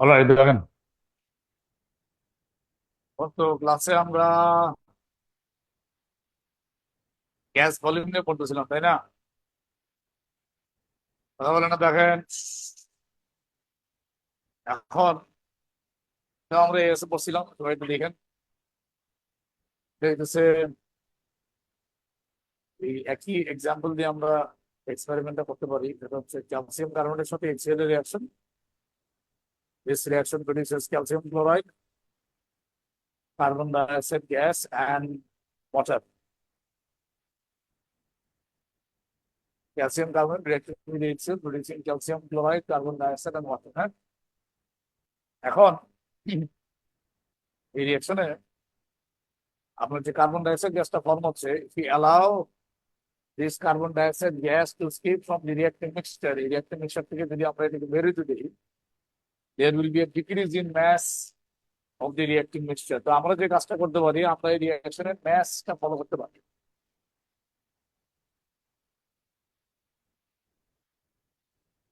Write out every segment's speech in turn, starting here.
Alright দেখেন, গত ক্লাসে আমরা গ্যাস ভলিউম নিয়ে পড়তেছিলাম, তাই না? কথা বলে না, দেখেন। এখন আমরা এসে পড়ছিলাম, সবাই একটু দেখেন। দেখতেছে এই একই এক্সাম্পল দিয়ে আমরা এক্সপেরিমেন্টটা করতে পারি, যেটা হচ্ছে ক্যালসিয়াম কার্বনেটের সাথে HCl এর reaction. This reaction produces calcium chloride, carbon dioxide gas and water. Calcium carbonate reacted with HCl producing calcium chloride, carbon dioxide and water. হ্যাঁ, এখন এই রিয়াকশনে আপনার যে কার্বন ডাইঅক্সাইড গ্যাসটা ফর্ম হচ্ছে, if we allow this carbon dioxide gas to escape from the reactant mixture, এই reactant mixture থেকে যদি আমরা এটাকে বের হইতে দিই, there will be a decrease in mass of the reacting mixture. তো আমরা যে কাজটা করতে পারি, আমরা এই রিঅ্যাকশনের ম্যাসটা ফলো করতে পারি।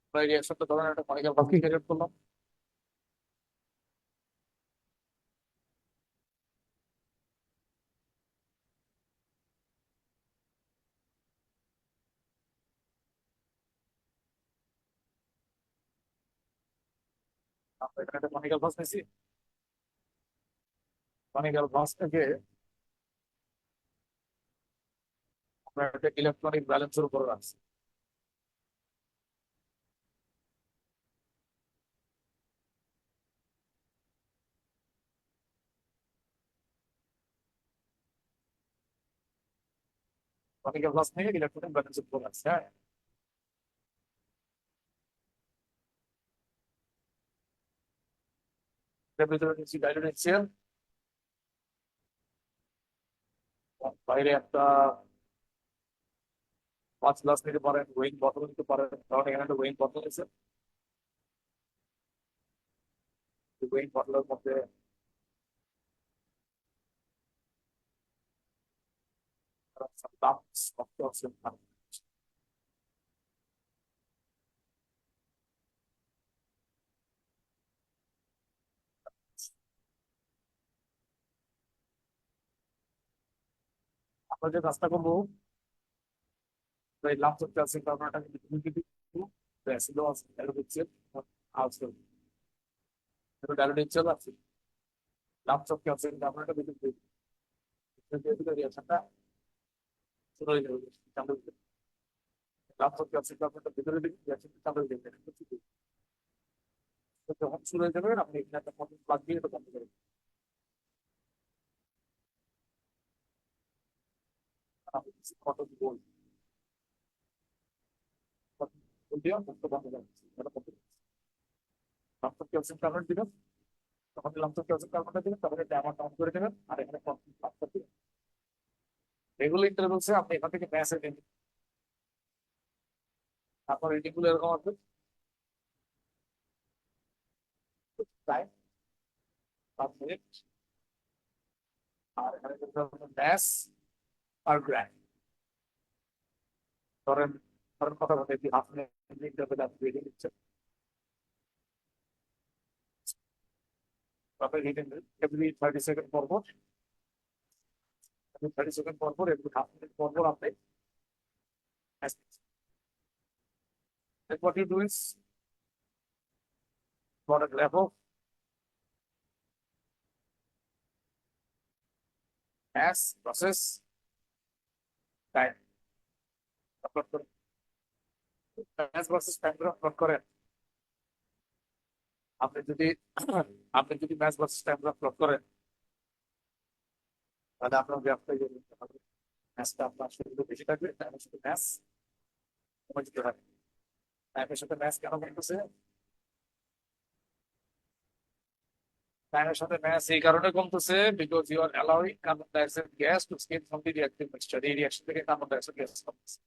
আমরা এই রিঅ্যাকশনটা ধরেন একটা কনিক্যাল বাস্কে ক্রিয়েট করলাম। আমরা এখানে একটা কনিক্যাল বাস নিয়েছি। কনিক্যাল বাস থেকে আমরা একটা ইলেকট্রনিক ব্যালেন্সের উপর রাখছি। কনিক্যাল বাস থেকে ইলেকট্রনিক ব্যালেন্সের উপর রাখছি। হ্যাঁ, এটার ভিতরে নিচ্ছি ডাইলুট HCl, বাইরে একটা 5 গ্লাস নিতে পারেন, ওয়েইং বোতল নিতে পারেন। কারণ এখানে একটা ওয়েইং বোতল আছে। ওয়েইং বোতলের মধ্যে some lumps of calcium carbonate. আমরা যে কাজটা করবো, এই লাম্পস অফ ক্যালসিয়াম কার্বনেটটাকে লিকুইড দিব, অ্যাসিডও আছে, ডাইলুট HCl আছে, ডাইলুট HCl আছে, লাম্পস অফ ক্যালসিয়াম কার্বনেটটা লিকুইড দিব। রিয়াকশনটা শুরু হয়ে যাবে, চালু হয়ে যাবে। লাম্পস অফ ক্যালসিয়াম কার্বনেটটা ভিতরে দিকে রিয়াকশনটা চালু হয়ে যাবে। যখন শুরু হয়ে যাবে, আপনি এখানে একটা কটন প্লাগ দিয়ে এটা বন্ধ করে কটন গোল, কটন গোল দিয়ে মুক্ত বন্ধ করে দিচ্ছি। এটা বন্ধ করে লাম্পস অফ ক্যালসিয়াম কার্বনেট দিবেন। তখন লাম্পস অফ ক্যালসিয়াম কার্বনেট দিবেন, তারপরে ড্যামার ডাউন করে দেবেন, আর এখানে কটন প্লাগ করে দিবেন। রেগুলার ইন্টারভেলসে আপনি এখান থেকে ম্যাসে দিন। তারপর রিডিং গুলো এরকম আসবে, টাইম 5 মিনিট। আর এখানে করতে হবে ম্যাস পার গ্রাম। ধরেন ধরেন কথা বলতে কি আপনি ইন্টারভেল আপনি রিডিং দিচ্ছেন, তারপরে রিডিং এভরি 30 সেকেন্ড পর পর, এভরি 30 সেকেন্ড পর পর, এভরি হাফ মিনিট পর পর আপনি ম্যাস দিচ্ছেন। Then what you do is plot a graph of mass process time. Plot করেন, mass versus time graph plot করেন। আপনি যদি আপনি যদি mass versus time graph plot করেন, তাহলে আপনার গ্রাফটা ম্যাসটা আপনার শুধু বেশি থাকবে, টাইমের সাথে ম্যাস কমে যেতে থাকবে। টাইমের সাথে ম্যাস কেন কমতেছে? টাইমের সাথে ম্যাস এই কারণে কমতেছে, because you are allowing carbon dioxide gas to escape from the reactive mixture. এই রিঅ্যাকশন থেকে কার্বন ডাইঅক্সাইড গ্যাস কমতেছে।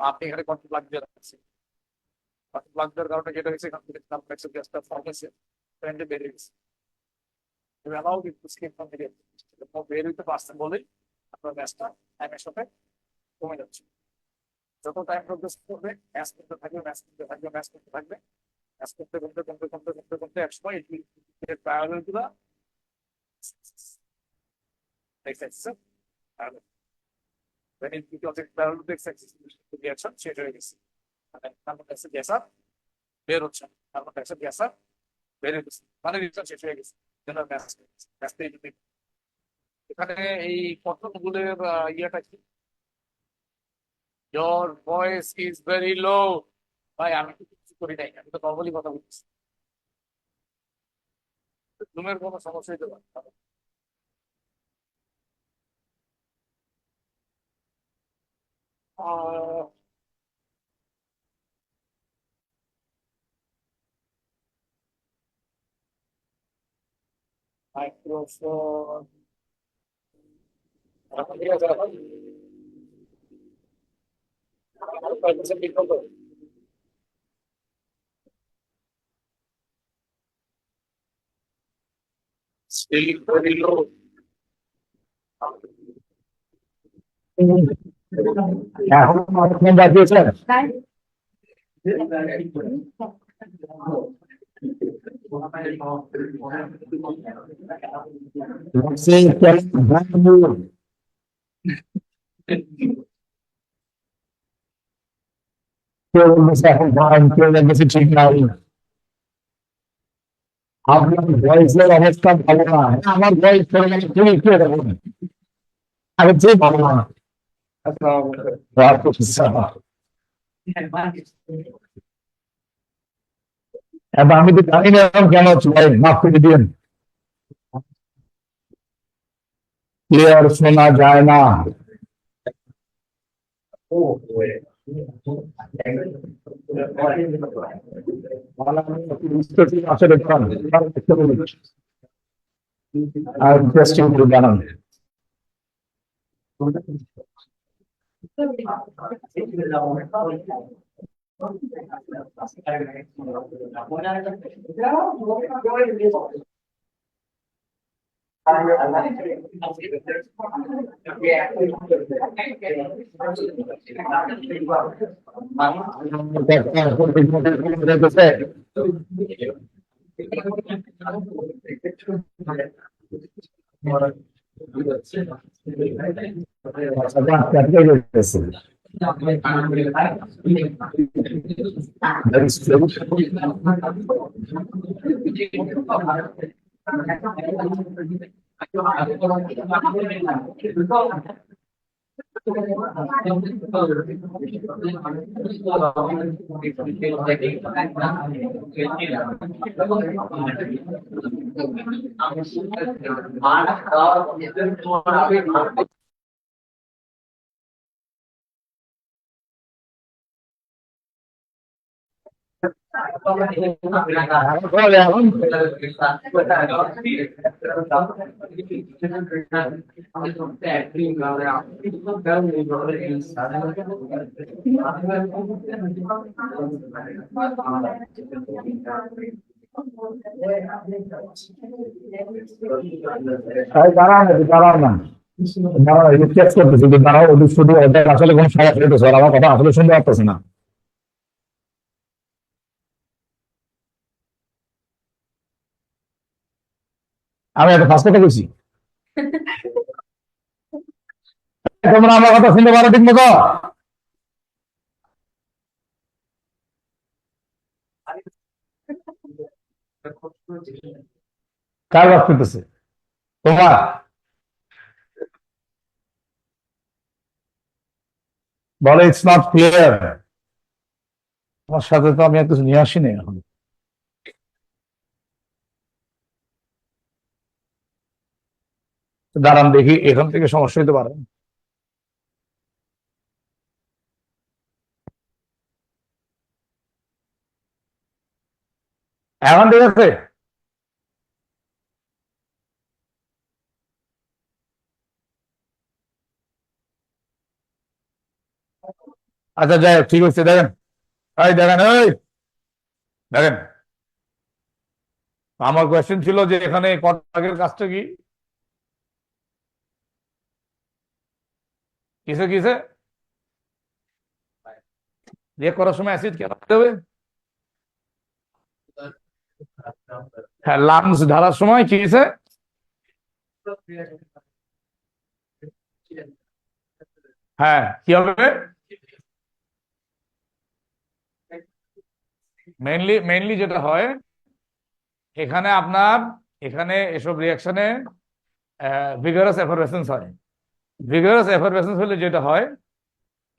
আপনি এখানে কত প্লাগ দিয়ে রাখছেন, কত প্লাগ দেওয়ার কারণে যেটা হয়েছে, এখান থেকে কার্বন ডাইঅক্সাইড গ্যাসটা ফর্ম হয়েছে, ট্রেন্ডে বেড়ে গেছে। Allow it to skip from the বের হইতে পারছেন বলেই আপনার ম্যাচটা টাইমের সাথে কমে যাচ্ছে। যত টাইম প্রোগ্রেস করবে ম্যাচ করতে থাকবে, ম্যাচ করতে থাকবে, ম্যাচ করতে থাকবে, ম্যাচ করতে করতে করতে করতে করতে করতে একসময় প্যারালাল গুলা when it becomes a parallel to x-axis reaction শেষ হয়ে গেছে, মানে কার্বন ডাইঅক্সাইড গ্যাস আর বের হচ্ছে না, কার্বন ডাইঅক্সাইড গ্যাস আর বের হয়ে গেছে, মানে রিয়াকশন শেষ হয়ে গেছে। এখানে এই কতগুলোর ইয়েটা কি, your voice is very low। ভাই আমি কিছু করি নাই, আমি তো নর্মালি কথা বলছি, জুমের কোনো সমস্যা হতে পারে। Microphone still very low। এখন অনেকক্ষণ বাজিয়েছে। Let's say brand new. কেউ বলছে এখন গান, কেউ বলছে ঠিক নাই। আপনার ভয়েসের অবস্থা ভালো না, আমার ভয়েস করে গেলে তুমি কি এটা বলবেন? আমি যে ভালো না। এবার আমি তো জানি না এখন কেন হচ্ছে, ভাই মাফ করে দিন। ক্লিয়ার শোনা যায় না। আর টেস্টিং করে জানান। দাঁড়াও না, দাঁড়াও না, দাঁড়াও, রিফ্লেক্স করতেছি, দাঁড়াও, ওদের শুধু ওদের আসলে কোনো সমস্যা হইতেছে, ওরা আমার কথা আসলে শুনতে পারতেছে না। আমি একটা ফার্স্ট কথা বলছি, তোমরা আমার কথা শুনতে পারো ঠিক মতো? কার বাস করতেছে? তোমার? বলে ইটস নট ক্লিয়ার। তোমার সাথে তো আমি আর কিছু নিয়ে আসিনি এখন। দাঁড়ান দেখি, এখান থেকে সমস্যা হতে পারে। এখন ঠিক আছে? আচ্ছা যাই হোক, ঠিক আছে। দেখেন, এই দেখেন, এই দেখেন, আমার কোয়েশ্চেন ছিল যে এখানে কটনের কাজটা কি, কিসে কিসে রিয়েক্ট করার সময় অ্যাসিড কেন দিতে হবে? হ্যাঁ, লাংস ঢালার সময় কি কিসে? হ্যাঁ, কি হবে? মেইনলি যেটা হয় এখানে আপনার, এখানে এসব রিয়াকশনে ভিগারাস এফারভেসেন্স হয়। ভিগারাস এফারভেসেন্স হলে যেটা হয়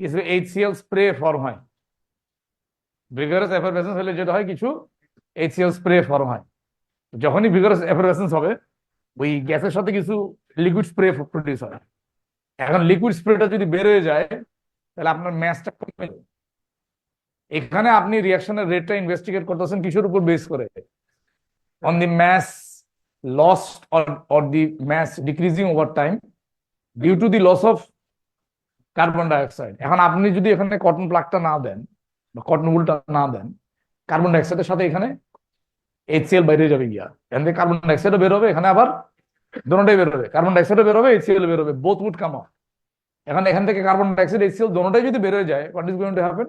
কিছু HCl স্প্রে ফর্ম হয়। ভিগারাস এফারভেসেন্স হলে যেটা হয় কিছু HCl স্প্রে ফর্ম হয়। যখনই ভিগারাস এফারভেসেন্স হবে ওই গ্যাসের সাথে কিছু লিকুইড স্প্রে প্রডিউস হয়। এখন লিকুইড স্প্রেটা যদি বের হয়ে যায় তাহলে আপনার ম্যাসটা কমে যাবে। এখানে আপনি রিয়াকশনের রেটটা ইনভেস্টিগেট করতেছেন কিসের উপর বেস করে? On the mass lost or the mass decreasing over time due to the loss of carbon dioxide. এখন আপনি যদি এখানে কটন প্লাগটা না দেন বা কটন উলটা না দেন, কার্বন ডাইঅক্সাইডের সাথে এখানে HCl বাইরে যাবে গিয়া, এখান থেকে কার্বন ডাইঅক্সাইডও বের হবে, এখানে আবার দোনোটাই বের হবে, কার্বন ডাইঅক্সাইডও বের হবে, HCl বের হবে, বোথ উড কাম অফ। এখন এখান থেকে কার্বন ডাইঅক্সাইড HCl দোনোটাই যদি বের হয়ে যায়, what is going to happen?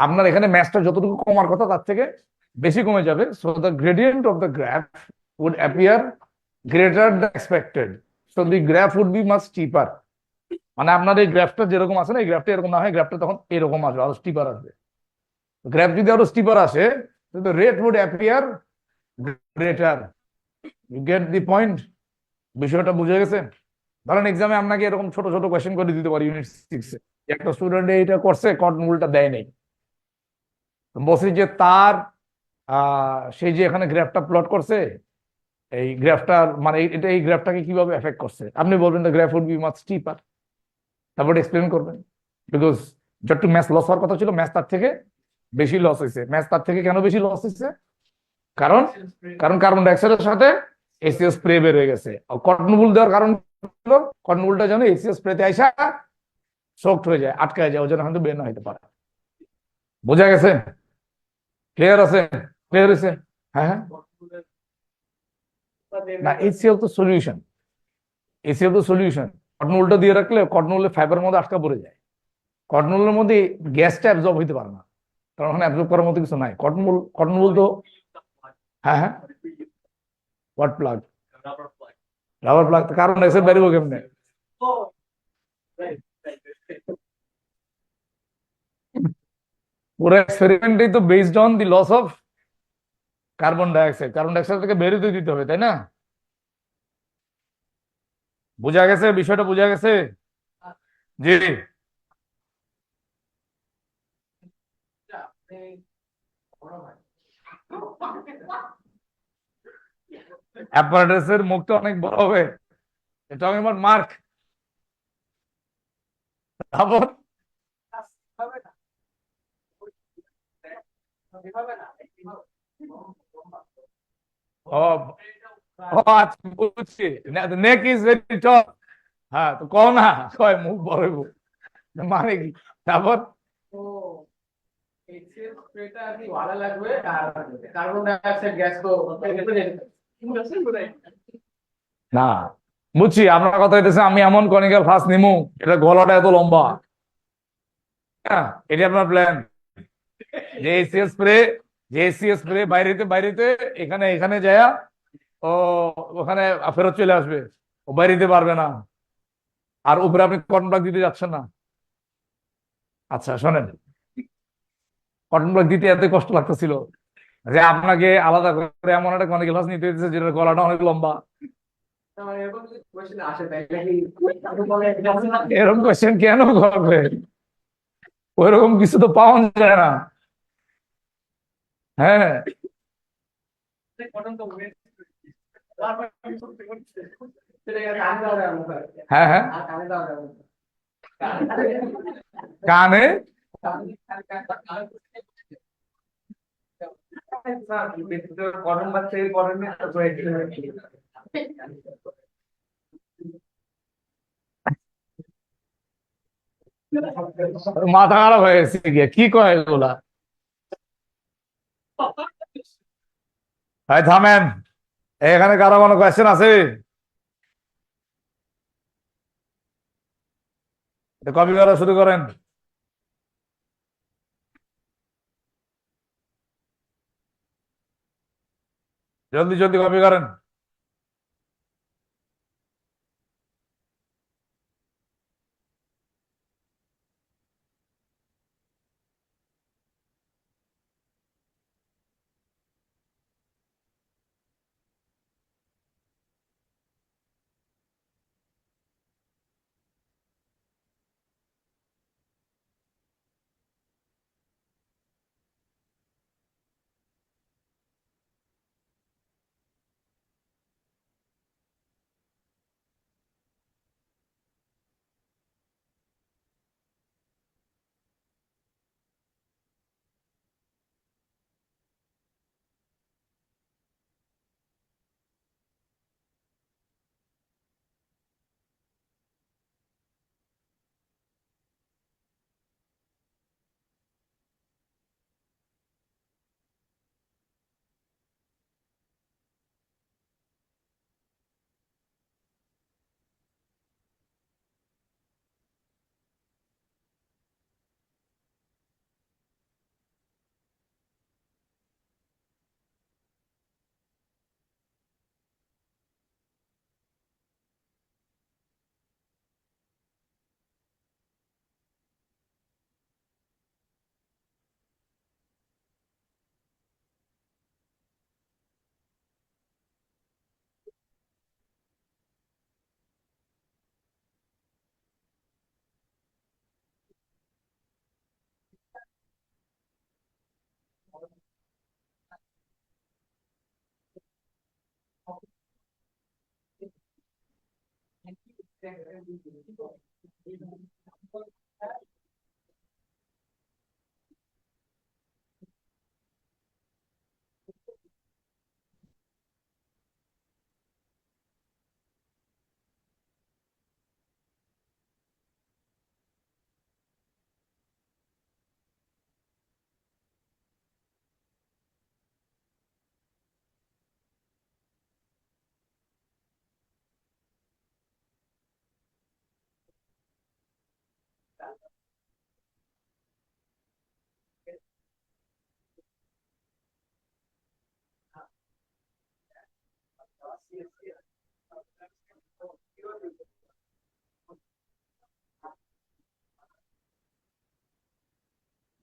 আপনার এখানে ম্যাসটা যতটুকু কমার কথা তার থেকে বেশি কমে যাবে। So the gradient of the graph would appear greater than expected. So the graph would be much steeper. মানে আপনার এই গ্রাফটা যেরকম আছে না, এই গ্রাফটা এরকম না হয়, গ্রাফটা তখন এরকম আসবে, আরো স্টিপার আসবে। গ্রাফ যদি আরো স্টিপার আসে, the rate would appear greater. You get the point? বিষয়টা বুঝে গেছে? ধরেন এক্সামে আপনাকে এরকম ছোট ছোট কোয়েশ্চেন করে দিতে পারি ইউনিট 6 এ, একটা স্টুডেন্ট এটা করছে, কটন উলটা দেয় নাই, বলছি যে তার সেই যে এখানে গ্রাফটা প্লট করছে, এই গ্রাফটার মানে এটা এই গ্রাফটাকে কিভাবে এফেক্ট করছে, আপনি বলবেন the graph would be much steeper. তারপর এক্সপ্লেন করবেন বিকজ যত ম্যাচ লস হওয়ার কথা ছিল ম্যাচ তার থেকে বেশি লস হয়েছে। ম্যাচ তার থেকে কেন বেশি লস হয়েছে? কারণ কারণ কার্বন ডাইঅক্সাইডের সাথে HCl স্প্রে বের হয়ে গেছে। কটন উল দেওয়ার কারণ হলো কটন উলটা যেন HCl স্প্রেতে আইসা সোকড হয়ে যায়, আটকায় যায়, ওই জন্য হয়তো বের না হইতে পারে। বোঝা গেছে? ক্লিয়ার আছে? ক্লিয়ার হয়েছে? হ্যাঁ হ্যাঁ। না, HCl তো সলিউশন, HCl তো সলিউশন। কটন উলটা দিয়ে রাখলে কটন উলের ফাইবারের মধ্যে আটকা পড়ে যায়, কটন উলের মধ্যে গ্যাসটা অ্যাবজর্ব হইতে পারে না, কারণ ওখানে অ্যাবজর্ব করার মতো কিছু নাই। কটন উল তো হ্যাঁ হ্যাঁ। What plug? Rubber plug. Carbon dioxide বেরোবো কেমনে? পুরো এক্সপেরিমেন্টই তো based on the loss of carbon dioxide. Carbon dioxide থেকে বেরোতে দিতে হবে, তাই না? বোঝা গেছে? বিষয়টা বোঝা গেছে? জি। অ্যাপারেটাসের মুখটা অনেক বড় হবে, এটা আমার মার্ক। তারপর ও ও আচ্ছা, বুঝছি। নেক ইজ ভেরি টপ। হ্যাঁ, তো কও না, কয় মুখ বড় হইব, মানে কি? তারপর না, বুঝছি আপনার কথা হইতেছে আমি এমন কনিক্যাল ফ্লাস্ক নিমু এটা গলাটা এত লম্বা। হ্যাঁ, এটা আপনার প্ল্যান যে HCl স্প্রে বাইরেতে বাইরেতে এখানে এখানে যায়, ও ওখানে ফেরত চলে আসবে, ও বাইরে দিতে পারবে না, আর উপরে আপনি কটন প্লাগ দিতে যাচ্ছেন না। আচ্ছা শোনেন, কটন প্লাগ দিতে এত কষ্ট লাগতেছিল যে আপনাকে আলাদা করে এমন একটা কনিক্যাল ফ্লাস্ক নিতে হইতেছে যেটার গলাটা অনেক লম্বা। এরকম কোয়েশ্চেন কেন করবে? ওইরকম কিছু তো পাওয়া যায় না। হ্যাঁ হ্যাঁ হ্যাঁ, কানে মাথা খারাপ হয়ে গেছে গিয়া, কি কয় এগুলা? ভাই থামেন, এখানে কারো কোনো কোয়েশ্চেন আছে? কপি করা শুরু করেন। জলদি জলদি কপি করেন।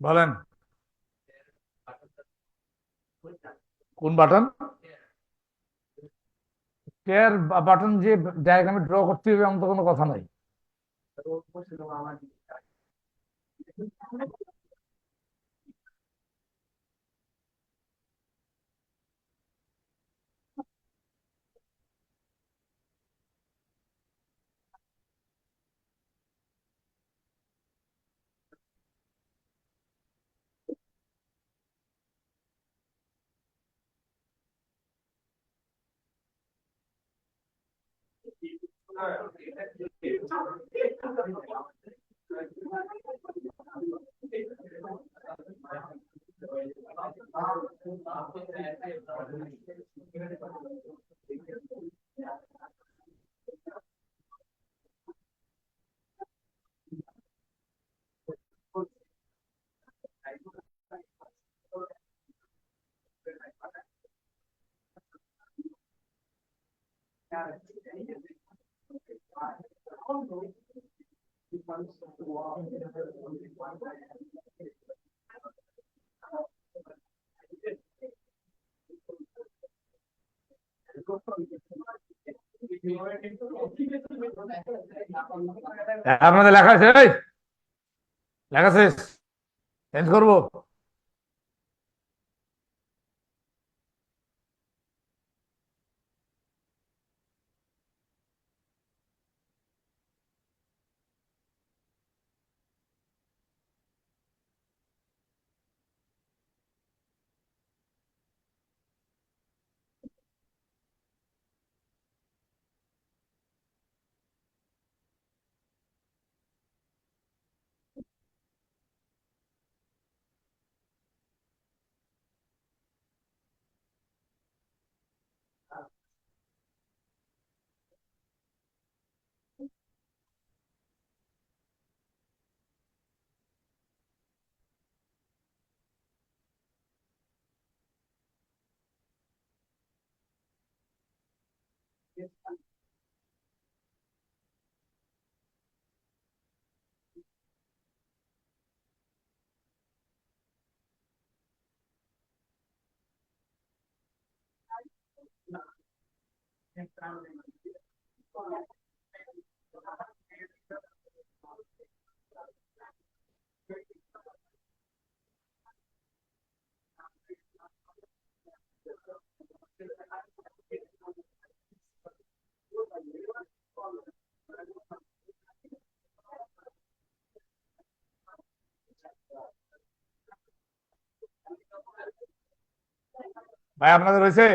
বলেন, কোন বাটন? কেয়ার বাটন যে ডায়াগ্রামে ড্র করতে হবে এমন তো কোনো কথা নাই। আপনাদের লেখা আছে? এই, লেখা শেষ, চেঞ্জ করবো। ভাই আপনাদের হয়েছে?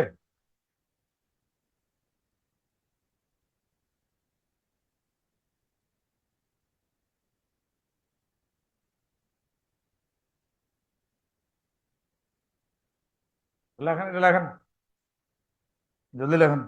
লেখেন, এটা লেখেন, জলদি লেখেন।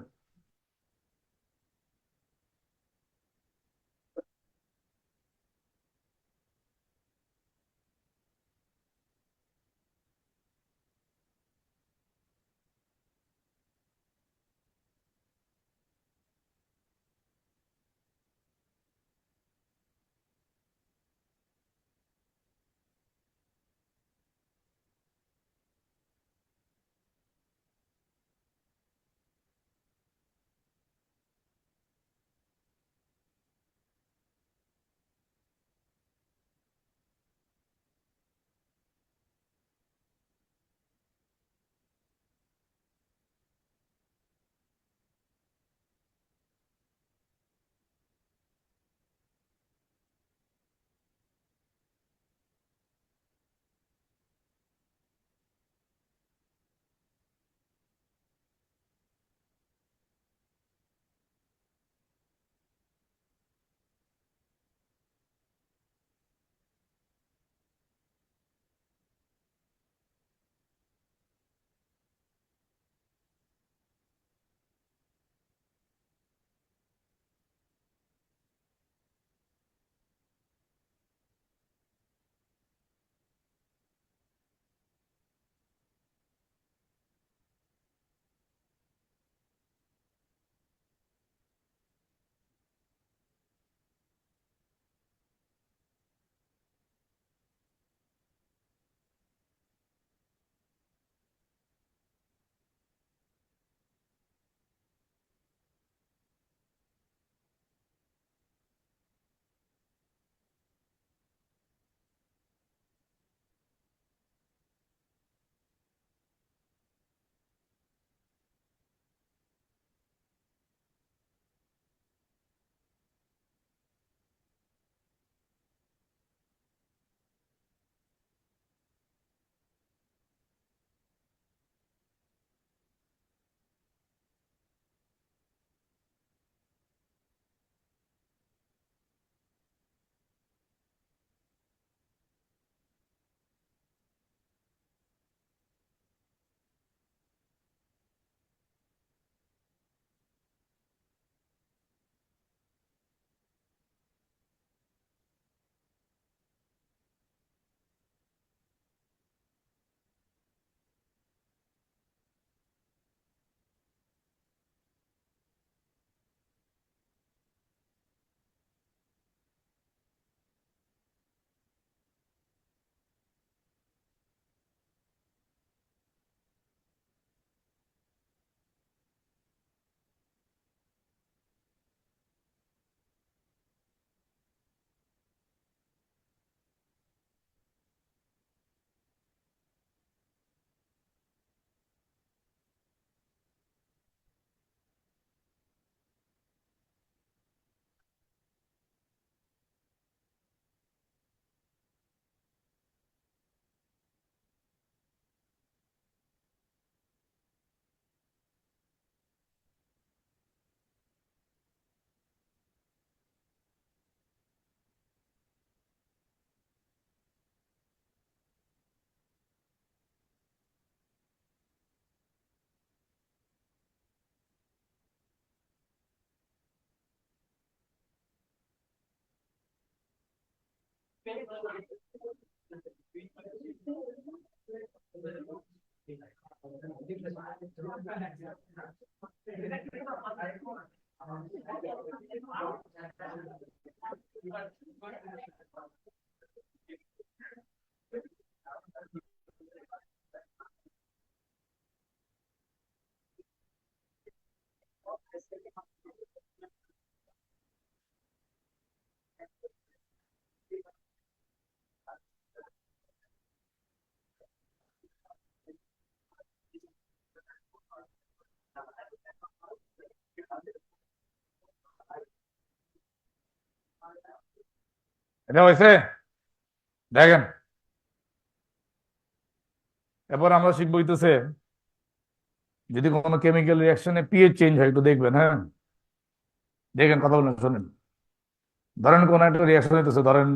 এটা হয়েছে? দেখেন, এরপর আমরা শিখবো হইতেছে যদি কোনো কেমিক্যাল রিয়াকশনে পিএইচ চেঞ্জ হয় একটু দেখবেন, হ্যাঁ? দেখেন, কথা বলেন, শোনেন। ধরেন কোন একটা রিয়াকশন হইতেছে, ধরেন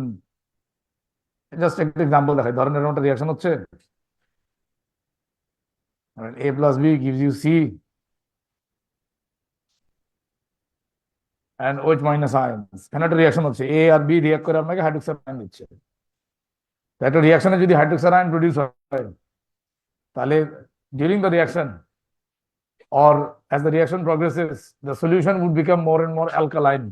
জাস্ট একটা এক্সাম্পল দেখাই, ধরেন এরকম একটা রিয়াকশন হচ্ছে, A plus B gives you C and O H minus ions. এখানে একটা রিয়াকশন হচ্ছে, এ আর বি রিয়াক্ট করে আপনাকে হাইড্রোক্সাইড আয়ন দিচ্ছে। তো একটা রিয়াকশনে যদি হাইড্রোক্সাইড আয়ন প্রডিউস হয়, তাহলে during the reaction or as the reaction progresses the solution would become more and more alkaline,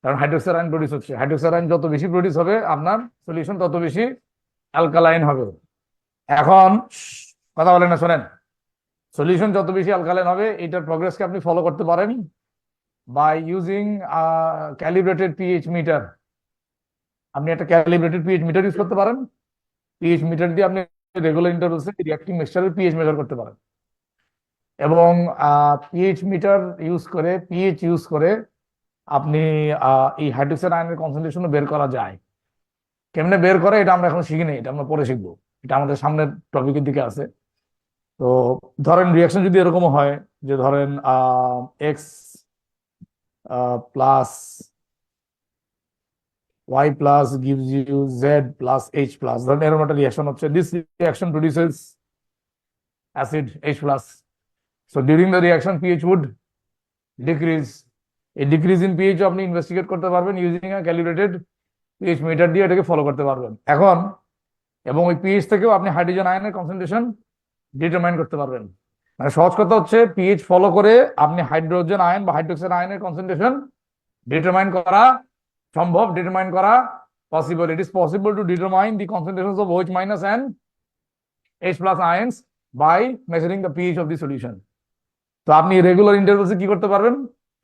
কারণ হাইড্রোক্সাইড আয়ন প্রডিউস হচ্ছে। হাইড্রোক্সাইড আয়ন যত বেশি প্রডিউস হবে আপনার সলিউশন তত বেশি অ্যালকালাইন হবে। এখন কথা বলেন না, শোনেন। সলিউশন যত বেশি অ্যালকালাইন হবে এটার প্রগ্রেসকে আপনি ফলো করতে পারেন by using calibrated pH meter. আপনি একটা ক্যালিব্রেটেড পিএইচ মিটার ইউজ করতে পারেন। পিএইচ মিটার দিয়ে আপনি রেগুলার ইন্টারভ্যালসে রিঅ্যাক্টিং মিক্সচারের পিএইচ মেজার করতে পারেন। এবং পিএইচ মিটার পিএইচ ইউজ করে আপনি এই হাইড্রোক্সাইড আয়নের কনসেন্ট্রেশন বের করা যায়। কেমনে বের করে এটা আমরা এখন শিখিনি, এটা আমরা পরে শিখবো। এটা আমাদের সামনের টপিকের দিকে আছে। তো ধরেন রিয়াকশন যদি এরকম হয় যে ধরেন X plus Y plus gives you Z plus H plus, ধরেন এরকম একটা রিয়াকশন হচ্ছে। This reaction produces acid H plus. So during the reaction pH would decrease. এই ডিক্রিজ ইন পিএইচ আপনি ইনভেস্টিগেট করতে পারবেন using a calibrated pH meter দিয়ে এটাকে ফলো করতে পারবেন এখন। এবং ওই পিএইচ থেকেও আপনি হাইড্রোজেন আয়নের কনসেন্ট্রেশন ডিটারমাইন করতে পারবেন। মানে সহজ কথা হচ্ছে পিএইচ ফলো করে আপনি হাইড্রোজেন আয়ন বা হাইড্রোক্সাইড আয়নের কনসেন্ট্রেশন ডিটারমাইন করা সম্ভব, ডিটারমাইন করা possible. It is possible to determine the concentration of OH minus and H plus ions by measuring the pH of the solution. তো আপনি রেগুলার ইন্টারভ্যালসে কি করতে পারবেন?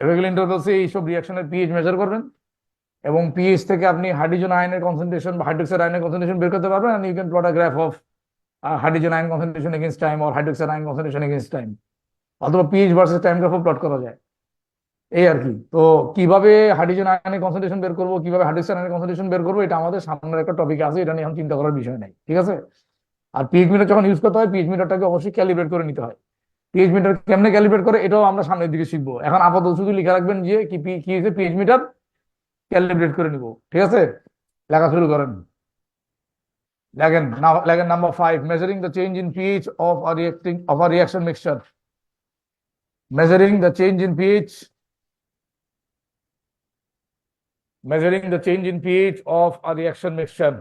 রেগুলার ইন্টারভ্যালসে এইসব রিয়াকশনের পিএইচ মেজার করবেন এবং পিএইচ থেকে আপনি হাইড্রোজেন আয়নের কনসেন্ট্রেশন বা হাইড্রোক্সাইড আয়নের কনসেন্ট্রেশন বের করতে পারবেন। And you can plot a graph of hydrogen ion concentration against time or hydroxide ion concentration against time, অথবা পিএইচ ভার্সেস টাইম গ্রাফও প্লট করা যায়। এই আর কি। তো কিভাবে হাইড্রোজেন আয়নের কনসেন্ট্রেশন বের করবো, কিভাবে হাইড্রোক্সাইড আয়নের কনসেন্ট্রেশন বের করবো, এটা আমাদের সামনের একটা টপিক আছে, এটা নিয়ে এখন চিন্তা করার বিষয় নাই, ঠিক আছে? আর পিএইচ মিটার যখন ইউজ করতে হয় পিএইচ মিটারটাকে অবশ্যই ক্যালিব্রেট করে নিতে হয়। পিএইচ মিটার কেমনে ক্যালিব্রেট করে এটাও আমরা সামনের দিকে শিখবো। এখন আপাতত শুধু লিখে রাখবেন যে কি হয়েছে, পিএইচ মিটার ক্যালিব্রেট করে নিব, ঠিক আছে? লেখা শুরু করেন। লেখেন number 5, measuring the change in pH of a reaction mixture. Measuring the change in pH. Measuring the change in pH of a reaction mixture.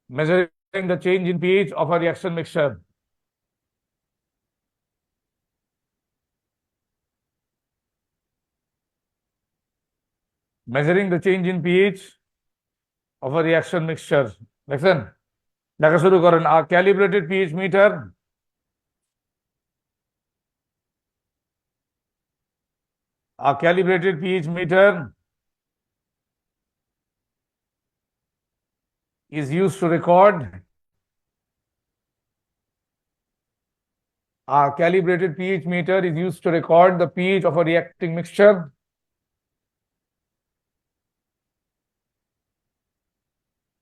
Measuring the change in pH of a reaction mixture. Measuring the change in pH of a reaction mixture. দেখছেন? লেখা শুরু করেন। A calibrated pH meter is used to record a calibrated pH meter is used to record the pH of a reacting mixture.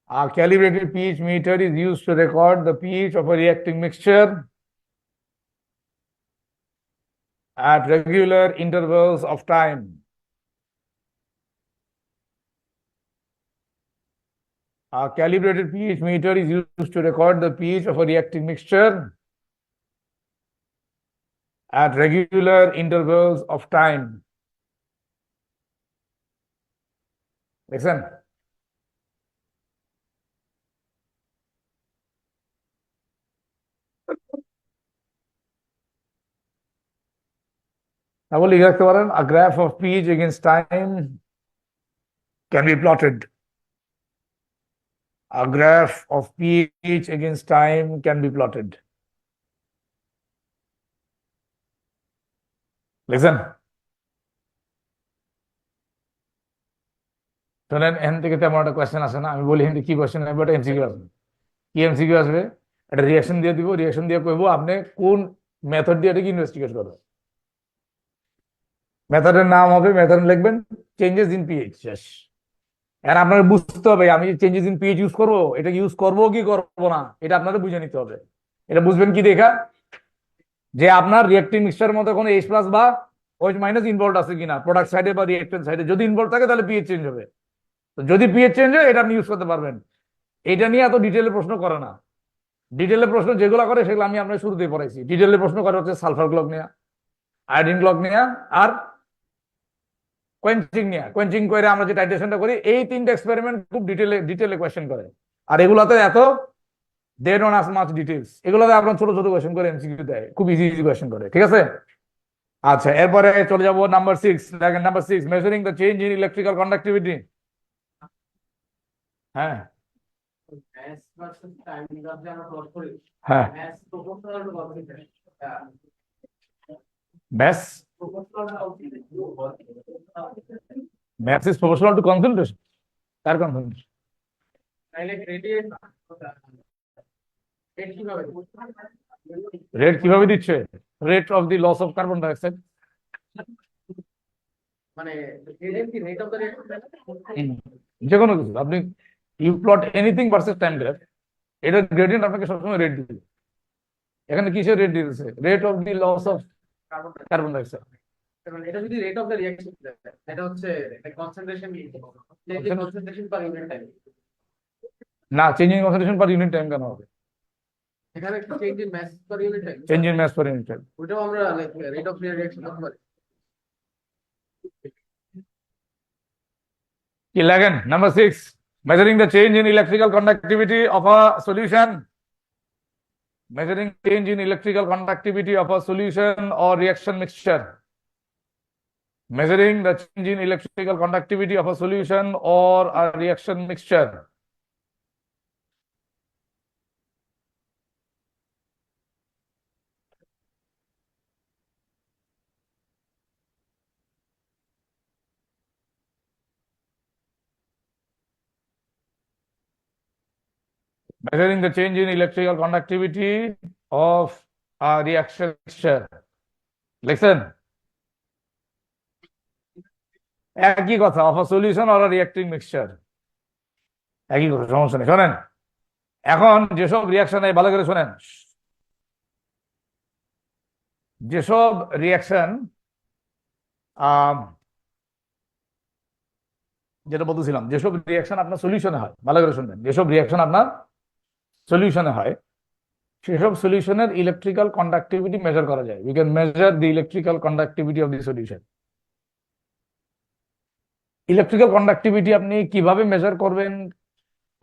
A calibrated pH meter is used to record the pH of a reacting mixture at regular intervals of time. A calibrated pH meter is used to record the pH of a reacting mixture at regular intervals of time. Listen. তাহলে লিখে রাখতে পারেন a graph of pH against time can be plotted. A graph of pH against time can be plotted. Listen. শোনেন, এখান থেকে তেমন একটা question আসে না। আমি বলি এখান থেকে কি কোয়েশ্চেন আসবে, এটা এমসিকিউ আসবে। কি এমসিকিউ আসবে? একটা রিয়াকশন দিয়ে দিব, রিয়াকশন দিয়ে কইবো আপনি কোন মেথড দিয়ে এটাকে ইনভেস্টিগেট করবেন। মেথডের নাম হবে, মেথড লিখবেন চেঞ্জেস ইন পিএইচ। শেষ। আর আপনার বুঝতে হবে আমি চেঞ্জেস ইন পিএইচ ইউজ করবো, এটা ইউজ করবো কি করবো না, এটা আপনাদের বুঝে নিতে হবে। এটা বুঝবেন কি দেখা, যে আপনার রিয়েক্টিভ মিক্সচারের মধ্যে কোনো H প্লাস বা OH মাইনাস ইনভলভ আছে কিনা প্রোডাক্ট সাইডে বা রিয়েক্টেন্ট সাইডে। যদি ইনভলভ থাকে তাহলে পিএইচ চেঞ্জ হবে। তো যদি পিএইচ চেঞ্জ হয় এটা আপনি ইউজ করতে পারবেন। এটা নিয়ে এত ডিটেলে প্রশ্ন করে না। ডিটেলে প্রশ্ন যেগুলো করে সেগুলো আমি আপনার শুরুতেই পড়াইছি। ডিটেলে প্রশ্ন করে হচ্ছে সালফার ক্লক নিয়ে, আয়োডিন ক্লক নিয়ে, আর কোয়েঞ্চিং নিয়ে। কোয়েঞ্চিং করে আমরা যে টাইট্রেশনটা করি, এই তিনটা এক্সপেরিমেন্ট খুব ডিটেলে কোয়েশ্চেন করে। আর এগুলাতে এত they don't ask much details, এগুলোতে আপনার ছোট ছোট কোয়েশ্চেন করে এমসিকিউ দেয়, খুব ইজি ইজি কোয়েশ্চেন করে। ঠিক আছে, আচ্ছা এরপরে চলে যাবো নাম্বার 6। দেখেন number 6, measuring the change in electrical conductivity. হ্যাঁ হ্যাঁ, ব্যাস mass is proportional to concentration. কার concentration? রেট কিভাবে দিচ্ছে? Rate of the loss of carbon dioxide. মানে রেট অফ দ্য যে কোনো কিছু আপনি you plot anything versus time graph, এটার গ্রেডিয়েন্ট আপনাকে সবসময় রেট দিবে। এখানে কিসের রেট দিতেছে? Rate of the loss of carbon dioxide. এটা যদি রেট অফ দ্য রিঅ্যাকশন এটা হচ্ছে কনসেন্ট্রেশন পার ইউনিট টাইম। না, changing concentration per unit time কেন হবে? এখানে change in mass per unit time, change in mass per unit time. ওটাও আমরা রেট অফ রিঅ্যাকশন করতে পারি। কি লাগেন? Number 6, measuring the change in electrical conductivity of a solution. Measuring change in electrical conductivity of a solution or reaction mixture. Measuring the change in electrical conductivity of a solution or a reaction mixture. Measuring the change in electrical conductivity of a reaction mixture. Listen. একই কথা, of a solution or a reacting mixture, একই কথা, সমস্যা নেই। শোনেন, এখন যেসব reaction, ভালো করে শোনেন, যেসব রিয়াকশন যেটা বলতেছিলাম, যেসব রিয়াকশন আপনার সলিউশনে হয়, ভালো করে শুনবেন, যেসব রিয়াকশন আপনার সলিউশনে হয় সেসব সলিউশনের ইলেকট্রিক্যাল কন্ডাক্টিভিটি মেজার করা যায়। We can measure the electrical conductivity of the solution. Electrical conductivity আপনি কিভাবে মেজার করবেন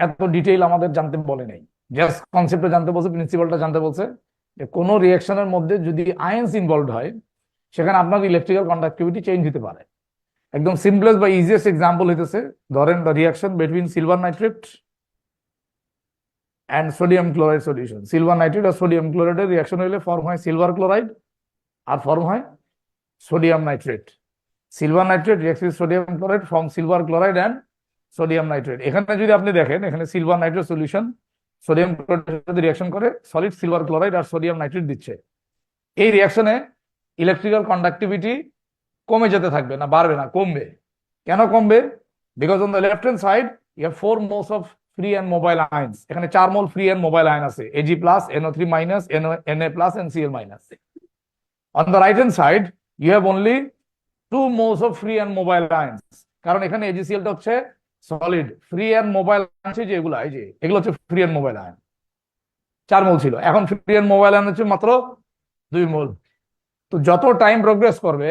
এত ডিটেইল আমাদের জানতে বলে নেই। জাস্ট কনসেপ্টটা জানতে বলছে, প্রিন্সিপালটা জানতে বলছে, যে কোনো রিয়াকশনের মধ্যে যদি আয়ন্স ইনভলভ হয় সেখানে আপনার ইলেকট্রিক্যাল কন্ডাক্টিভিটি চেঞ্জ হতে পারে। একদম সিম্পলেস্ট বা ইজিয়েস্ট এক্সাম্পল হইতেছে, ধরেন the reaction between silver nitrate and sodium chloride solution. Silver nitrate আর সোডিয়াম ক্লোরাইডের রিয়াকশন হলে ফর্ম হয় সিলভার ক্লোরাইড আর ফর্ম হয় sodium nitrate. Silver nitrate reacts with sodium chloride form silver chloride and sodium nitrate. এখানে যদি আপনি দেখেন, এখানে সিলভার নাইট্রেট সলিউশন সোডিয়াম ক্লোরাইডের সাথে রিয়াকশন করে সলিড সিলভার ক্লোরাইড আর সোডিয়াম নাইট্রেট দিচ্ছে। এই রিয়াকশনে ইলেকট্রিক্যাল কন্ডাক্টিভিটি কমে যেতে থাকবে, না বাড়বে না, কমবে। কেন কমবে? Because on the left hand side you have 4 moles of free and mobile ions. এখানে 4 mole free and mobile ion আছে, Ag+, NO3-, Na+, and Cl-. On the right hand side you have only 2 moles of free and mobile ions, কারণ এখানে AgCl টা হচ্ছে solid. Free and mobile ion যে এগুলো, এই যে এগুলো হচ্ছে free and mobile ion. 4 mole ছিল, এখন ফ্রি এন্ড মোবাইল আয়ন হচ্ছে মাত্র 2 মোল। তো যত টাইম প্রোগ্রেস করবে,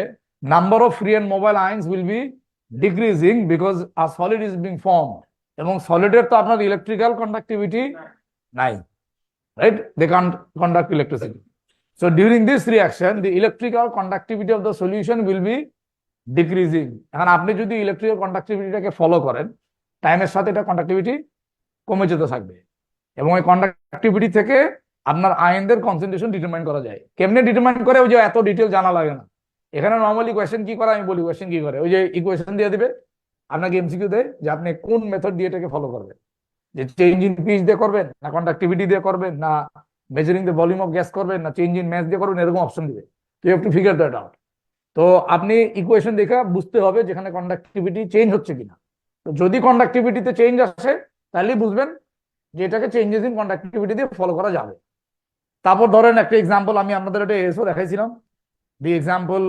number of free and mobile ions will be decreasing because a solid is being formed. এবং সলিডের তো আপনার ইলেকট্রিক্যাল কন্ডাক্টিভিটি নাই, right? They can't conduct electricity. So during this reaction the electrical conductivity of the solution will be decreasing. এখন আপনি যদি electrical কন্ডাক্টিভিটিটাকে follow করেন, টাইমের সাথে এটা কন্ডাক্টিভিটি কমে যেতে থাকবে। এবং এই কন্ডাক্টিভিটি থেকে আপনার আয়নদের কনসেন্ট্রেশন ডিটারমাইন করা যায়। কেমনে ডিটারমাইন করে? ওই যে এত ডিটেল জানা লাগে না। এখানে নর্মালি কোয়েশ্চেন কি করে আমি বলি, কোয়েশ্চেন কি করে, ওই যে ইকুয়েশন দিয়ে দিবে আপনাকে, এমসিকিউ দেয় যে আপনি কোন মেথড দিয়ে এটাকে ফলো করবেন, যে চেঞ্জ ইন পিচ দিয়ে করবেন, না কন্ডাক্টিভিটি দিয়ে করবেন, না measuring the volume of gas করবেন, না চেঞ্জ ইন ম্যাস দিয়ে করবেন, এরকম অপশন দিবে। তো you have to figure that out. তো আপনি ইকুয়েশন দেখে বুঝতে হবে যেখানে কন্ডাক্টিভিটি চেঞ্জ হচ্ছে কিনা। তো যদি কন্ডাক্টিভিটিতে চেঞ্জ আসে তাহলে বুঝবেন যে এটাকে চেঞ্জেস ইন কন্ডাক্টিভিটি দিয়ে ফলো করা যাবে। তারপর ধরেন একটা এক্সাম্পল, আমি আপনাদের একটা এসও দেখাইছিলাম। দি এক্সাম্পল,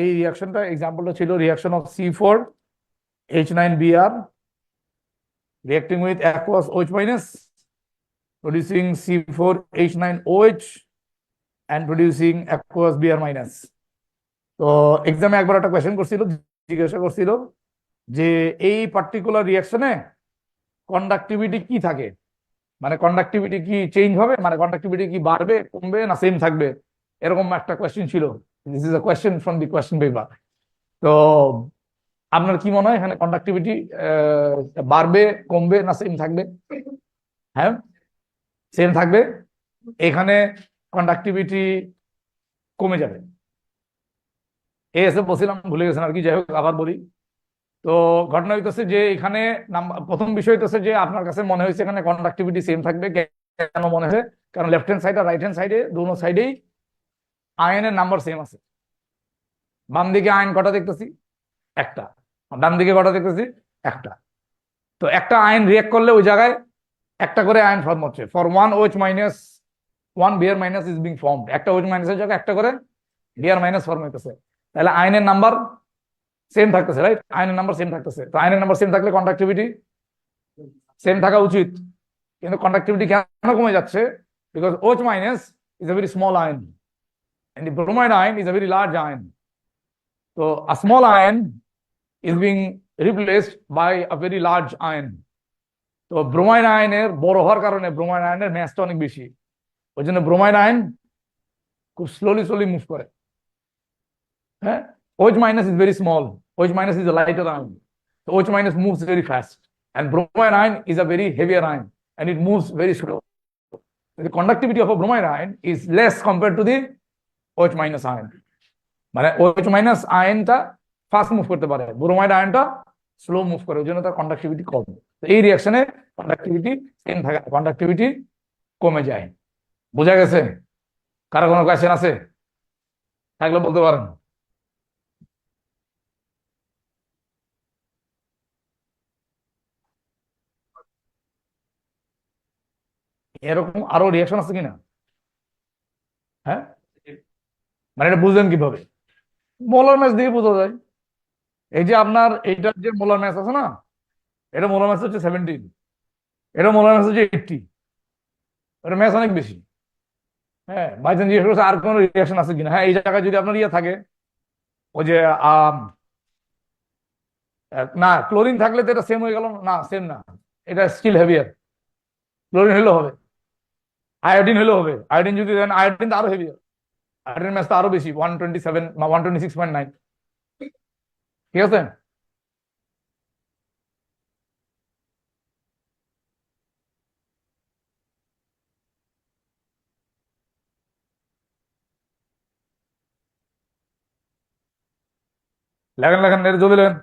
এই রিয়াকশনটা এক্সাম্পলটা ছিল reaction of C4H9Br reacting with aqueous OH minus producing C4H9OH and producing aqueous Br minus। তো এক্সামে একবার একটা কোয়েশ্চেন করছিল, জিজ্ঞাসা করছিল যে এই পার্টিকুলার রিয়াকশনে কন্ডাক্টিভিটি কি থাকে, মানে কন্ডাক্টিভিটি কি চেঞ্জ হবে, মানে কন্ডাক্টিভিটি কি বাড়বে কমবে না সেম থাকবে, এরকম একটা কোয়েশ্চেন ছিল। This is a question from the question paper. তো আপনার কি মনে হয় এখানে কন্ডাক্টিভিটি বাড়বে কমবে না সেম থাকবে? হ্যাঁ, সেম থাকবে। এখানে কন্ডাক্টিভিটি কমে যাবে। এসে বলছিলাম ভুলে গেছেন আর কি, যাই হোক আবার বলি। তো ঘটনা হইতেছে যে এখানে প্রথম বিষয় হইতেছে যে আপনার কাছে মনে হয়েছে এখানে কন্ডাক্টিভিটি সেম থাকবে। কেন মনে হয়? কারণ লেফট হ্যান্ড সাইড আর রাইট হ্যান্ড সাইডে দোনো সাইডেই আয়নের নাম্বার সেম আছে। বাম দিকে আয়ন কটা দেখতেছি? একটা। ডান দিকে কটা দেখতেছি? একটা। তো একটা আয়ন রিয়েক্ট করলে ওই জায়গায় একটা করে আয়ন ফর্ম হচ্ছে। For one OH minus one Br minus is being formed. একটা OH মাইনাসের জায়গায় একটা করে Br মাইনাস ফর্ম হইতেছে। তাহলে আয়নের নাম্বার সেম থাকতেছে, রাইট? আয়নের নাম্বার সেম থাকতেছে। তো আয়নের নাম্বার সেম থাকলে কন্ডাক্টিভিটি সেম থাকা উচিত। কিন্তু কন্ডাক্টিভিটি কেন কমে যাচ্ছে? Because OH minus is a very small ion and the bromide ion is a very large ion. So a small ion is being replaced by a very large ion. তো ব্রোমাইন আয়নের বড় হওয়ার কারণে ব্রোমাইন আয়নের ম্যাসটা অনেক বেশি, ওই জন্য ব্রোমাইন আয়ন খুব স্লোলি মুভ করে। হ্যাঁ, OH minus is very small. OH minus is a lighter ion. So OH minus moves very fast, and bromine ion is a very heavier ion, and it moves very slow. The conductivity of a bromine ion is less compared to the OH minus ion. মানে OH minus আয়নটা fast move করতে পারে, bromide আয়নটা slow move করে, ওই জন্য তার conductivity কম। তো এই রিয়াকশনে conductivity same থাকে, কন্ডাক্টিভিটি কমে যায়। বোঝা গেছে? কারো কোনো কোয়েশ্চেন আছে থাকলে বলতে পারেন। এরকম আরো রিয়াকশন আছে কিনা? হ্যাঁ, মানে এটা বুঝলেন কিভাবে? মোলার ম্যাচ দিয়ে বোঝা যায়। এই যে আপনার এইটার যে মোলার ম্যাচ আছে না, এটা মোলার ম্যাচ হচ্ছে 17, এটা মোলার ম্যাচ হচ্ছে 80। এটা ম্যাচ অনেক বেশি। হ্যাঁ, বাইচান্স জিজ্ঞেস করছে আর কোনো রিয়াকশন আছে কিনা। হ্যাঁ, এই জায়গায় যদি আপনার ইয়ে থাকে, ওই যে না ক্লোরিন থাকলে তো এটা সেম হয়ে গেল না, সেম না, এটা স্টিল হেভিয়ার। ক্লোরিন হলেও হবে, আয়োডিন হলেও হবে। আয়োডিন যদি দেন, আয়োডিন তো আরো হেভিয়ার, আয়োডিন ম্যাচ তো আরো বেশি, 127 বা 126.9। ঠিক আছে? লেখেন লেখেন, এটা জলদি লেখেন।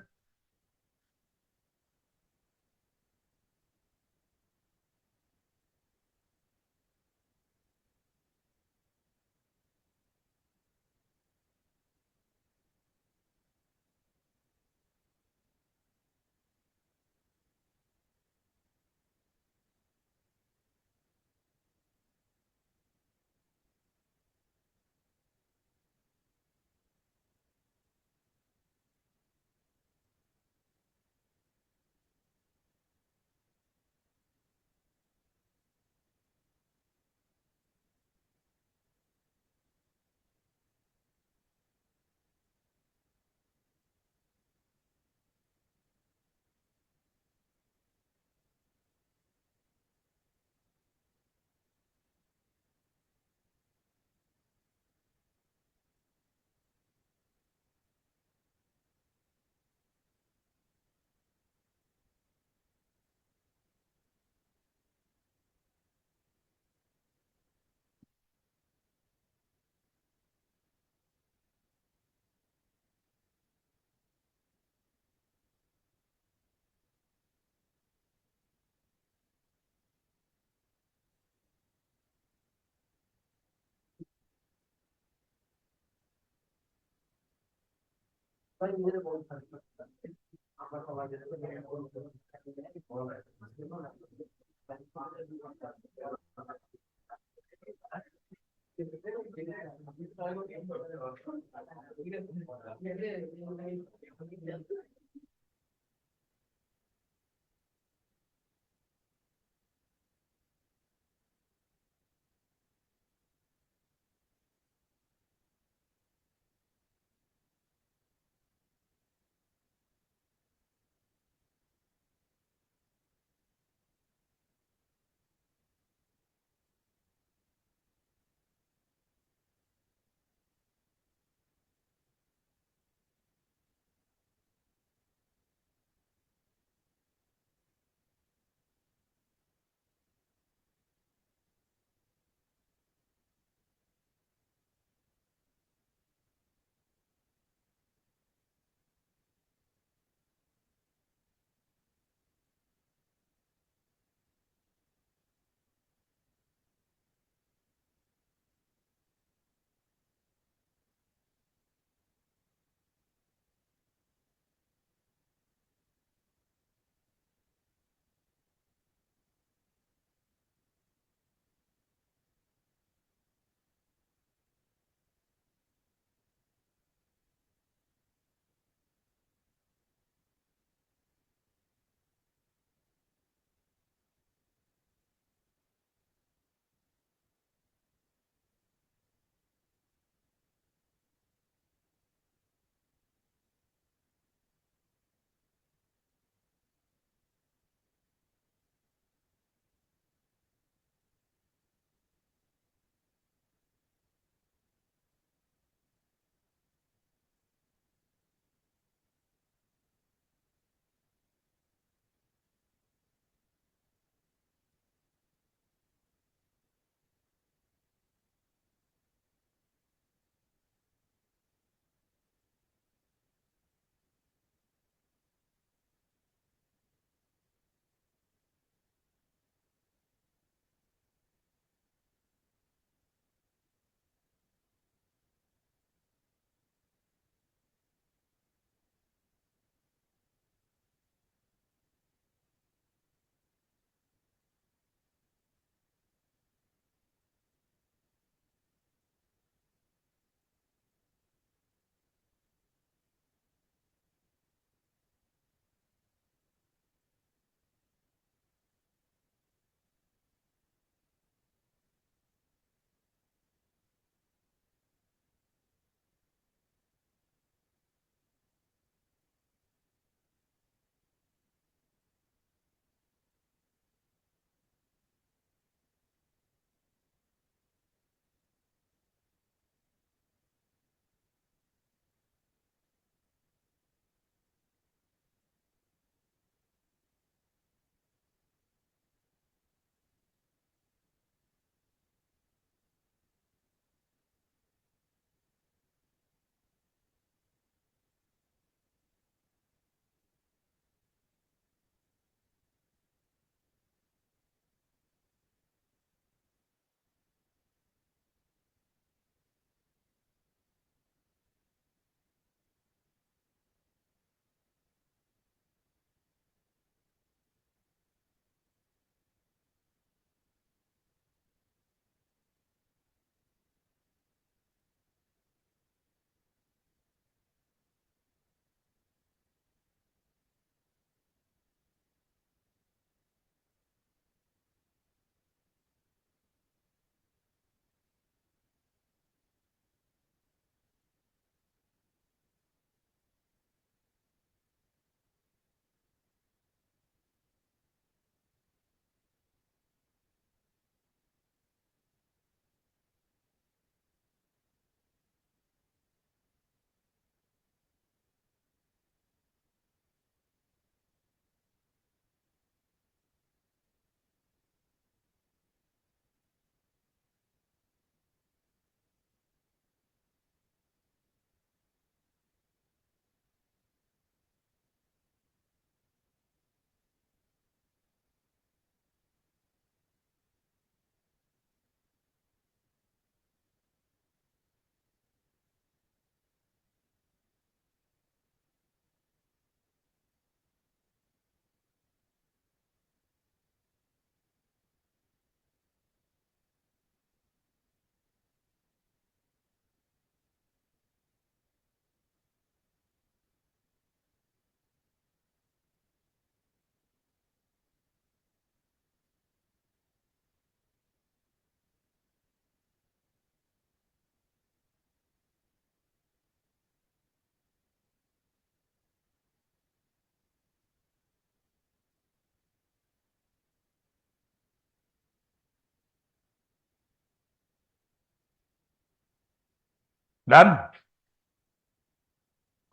ডান।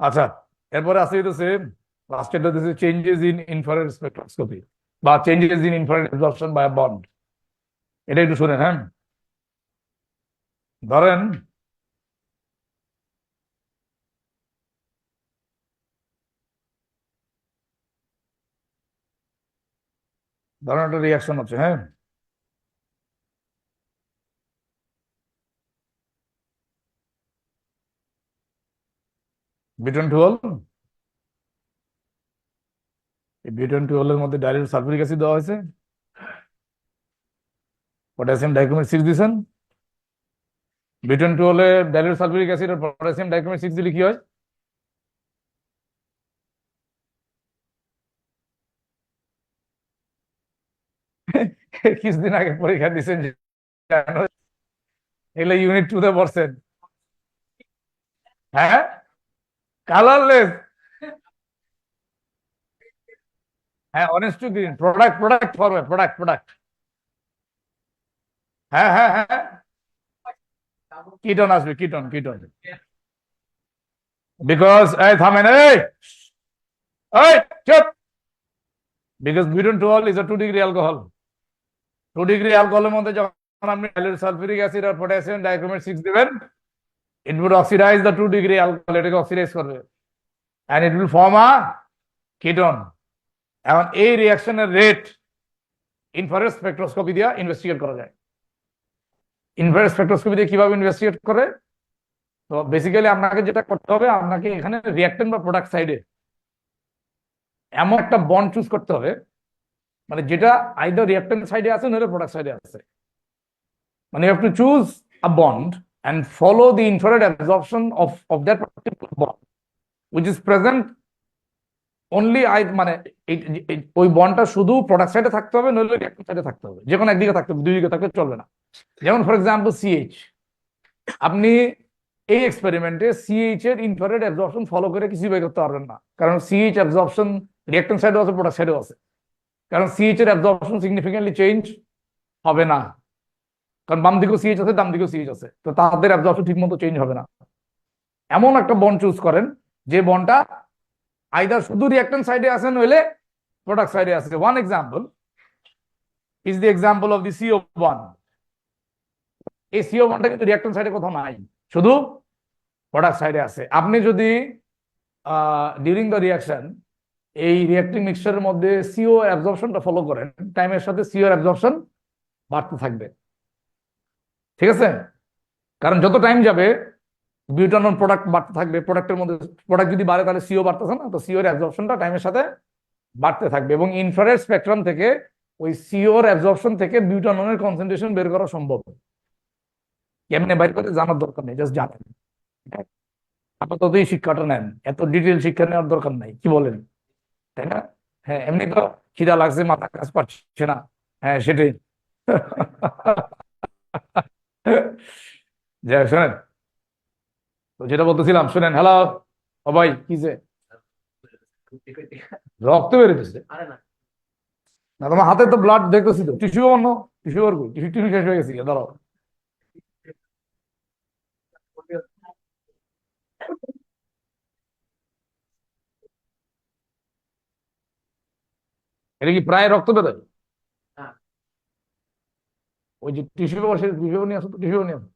আচ্ছা, এরপরে আছে হইতেছে লাস্টেরটা হচ্ছে চেঞ্জেস ইন ইনফ্রারেড স্পেকট্রোস্কোপি বা changes in infrared absorption by bond. এটা একটু শুনেন, হ্যাঁ। ধরেন ধরেন একটা রিয়াকশন হচ্ছে, হ্যাঁ। B12, এই B12 এর মধ্যে ডাইলিউট সালফিউরিক অ্যাসিড দেওয়া হয়েছে, পটাশিয়াম ডাইক্রোমেট 6 দিয়েছেন। B12 এ ডাইলিউট সালফিউরিক অ্যাসিড আর পটাশিয়াম ডাইক্রোমেট 6 দিলে কি হয়? কিছুদিন আগে পরীক্ষা দিচ্ছেন, এগুলো ইউনিট 2 তে পড়ছেন। হ্যাঁ, কালারলেস। হ্যাঁ, orange to green, product product forward, product product. হ্যাঁ হ্যাঁ হ্যাঁ, কিটোন আসবে, কিটোন কিটোন। বিকজ এই থামেন, এই চুপ। Because B12 is a 2 degree alcohol. 2 degree অ্যালকোহলের মধ্যে যখন আপনি সালফিউরিক অ্যাসিড আর পটাশিয়াম ডাইক্রোমেট 6 দিবেন, it would oxidize the 2 degree alcohol, এটাকে অক্সিডাইজ করবে and it will form a ketone. এখন এই রিঅ্যাকশনের রেট ইনফ্রারেড স্পেকট্রোস্কোপি দিয়ে ইনভেস্টিগেট করা যায়। ইনফ্রারেড স্পেকট্রোস্কোপি দিয়ে কিভাবে ইনভেস্টিগেট করে? তো বেসিক্যালি আপনাকে যেটা করতে হবে, আপনাকে এখানে রিঅ্যাক্টেন্ট বা প্রোডাক্ট সাইডে এমন একটা বন্ড চুজ করতে হবে, মানে যেটা আইদার রিঅ্যাক্টেন্ট সাইডে আছে নইলে প্রোডাক্ট সাইডে আছে। মানে you have to choose a bond and follow the infrared absorption of that particular bond which is present only মানে ওই বন্ডটা শুধু প্রোডাক্ট সাইডে থাকতে হবে, নইলে রিঅ্যাক্টেন্ট সাইডে থাকতে হবে। যে কোনো একদিকে থাকতে হবে, দুই দিকে থাকলে চলবে না। যেমন ফর এক্সাম্পল CH, আপনি এই এক্সপেরিমেন্টে CH এর ইনফ্রারেড অ্যাবজর্পশন ফলো করে কিছু বের করতে পারবেন না, কারণ CH অ্যাবজর্পশন রিঅ্যাক্টেন্ট সাইডেও আছে, প্রোডাক্ট সাইডেও আছে। কারণ CH এর অ্যাবজর্পশন সিগনিফিকেন্টলি চেঞ্জ হবে না, কারণ বাম দিকেও CH আছে, ডান দিকেও CH আছে, তো তাদের অ্যাবজর্পশন ঠিক মতো চেঞ্জ হবে না। এমন একটা বন্ড চুজ করেন যে বন্ডটা আইদার শুধু রিঅ্যাক্টেন্ট সাইডে আছে নইলে প্রোডাক্ট সাইডে আছে। One example is the example of the CO bond. এই CO বন্ডটা কিন্তু রিঅ্যাক্টেন্ট সাইডে কোথাও নাই, শুধু প্রোডাক্ট সাইডে আছে। আপনি যদি ডিউরিং দ্য রিঅ্যাকশন এই রিঅ্যাক্টিং মিক্সচারের মধ্যে CO অ্যাবজর্পশনটা ফলো করেন, টাইমের সাথে CO অ্যাবজর্পশন বাড়তে থাকবে, ঠিক আছে? কারণ যত টাইম যাবে বিউটানন প্রোডাক্ট বাড়তে থাকবে, প্রোডাক্টের মধ্যে প্রোডাক্ট যদি বাড়ে তাহলে CO বাড়তেছে না, তো CO এর অ্যাবজর্পশনটা টাইমের সাথে বাড়তে থাকবে। এবং ইনফ্রারেড স্পেকট্রাম থেকে ওই CO এর অ্যাবজর্পশন থেকে বিউটাননের কনসেন্ট্রেশন বের করা সম্ভব। কেমনে বাইর করে জানার দরকার নেই, জাস্ট জানেন। আপাতত এই শিক্ষাটা নেন, এত ডিটেল শিক্ষা নেওয়ার দরকার নাই, কি বলেন? তাই না? হ্যাঁ, এমনি তো খিদা লাগছে, মাথা কাজ পাচ্ছে না, হ্যাঁ সেটাই। যাই শোনেন, তো যেটা বলতেছিলাম শুনেন। হ্যালো ও ভাই, কি যে রক্ত বেরোতেছে? আরে না, না তোমার হাতে তো ব্লাড দেখতেছি, তো টিস্যু অন্য টিস্যু আর টিস্যু টিস্যু শেষ হয়ে গেছে, ধরো। এটা কি প্রায় রক্ত বেরোয়? হ্যাঁ। ওই যে টিস্যু পেপার, সে টিস্যু পেপার নিয়ে আসো, টিস্যু পেপার নিয়ে আসো।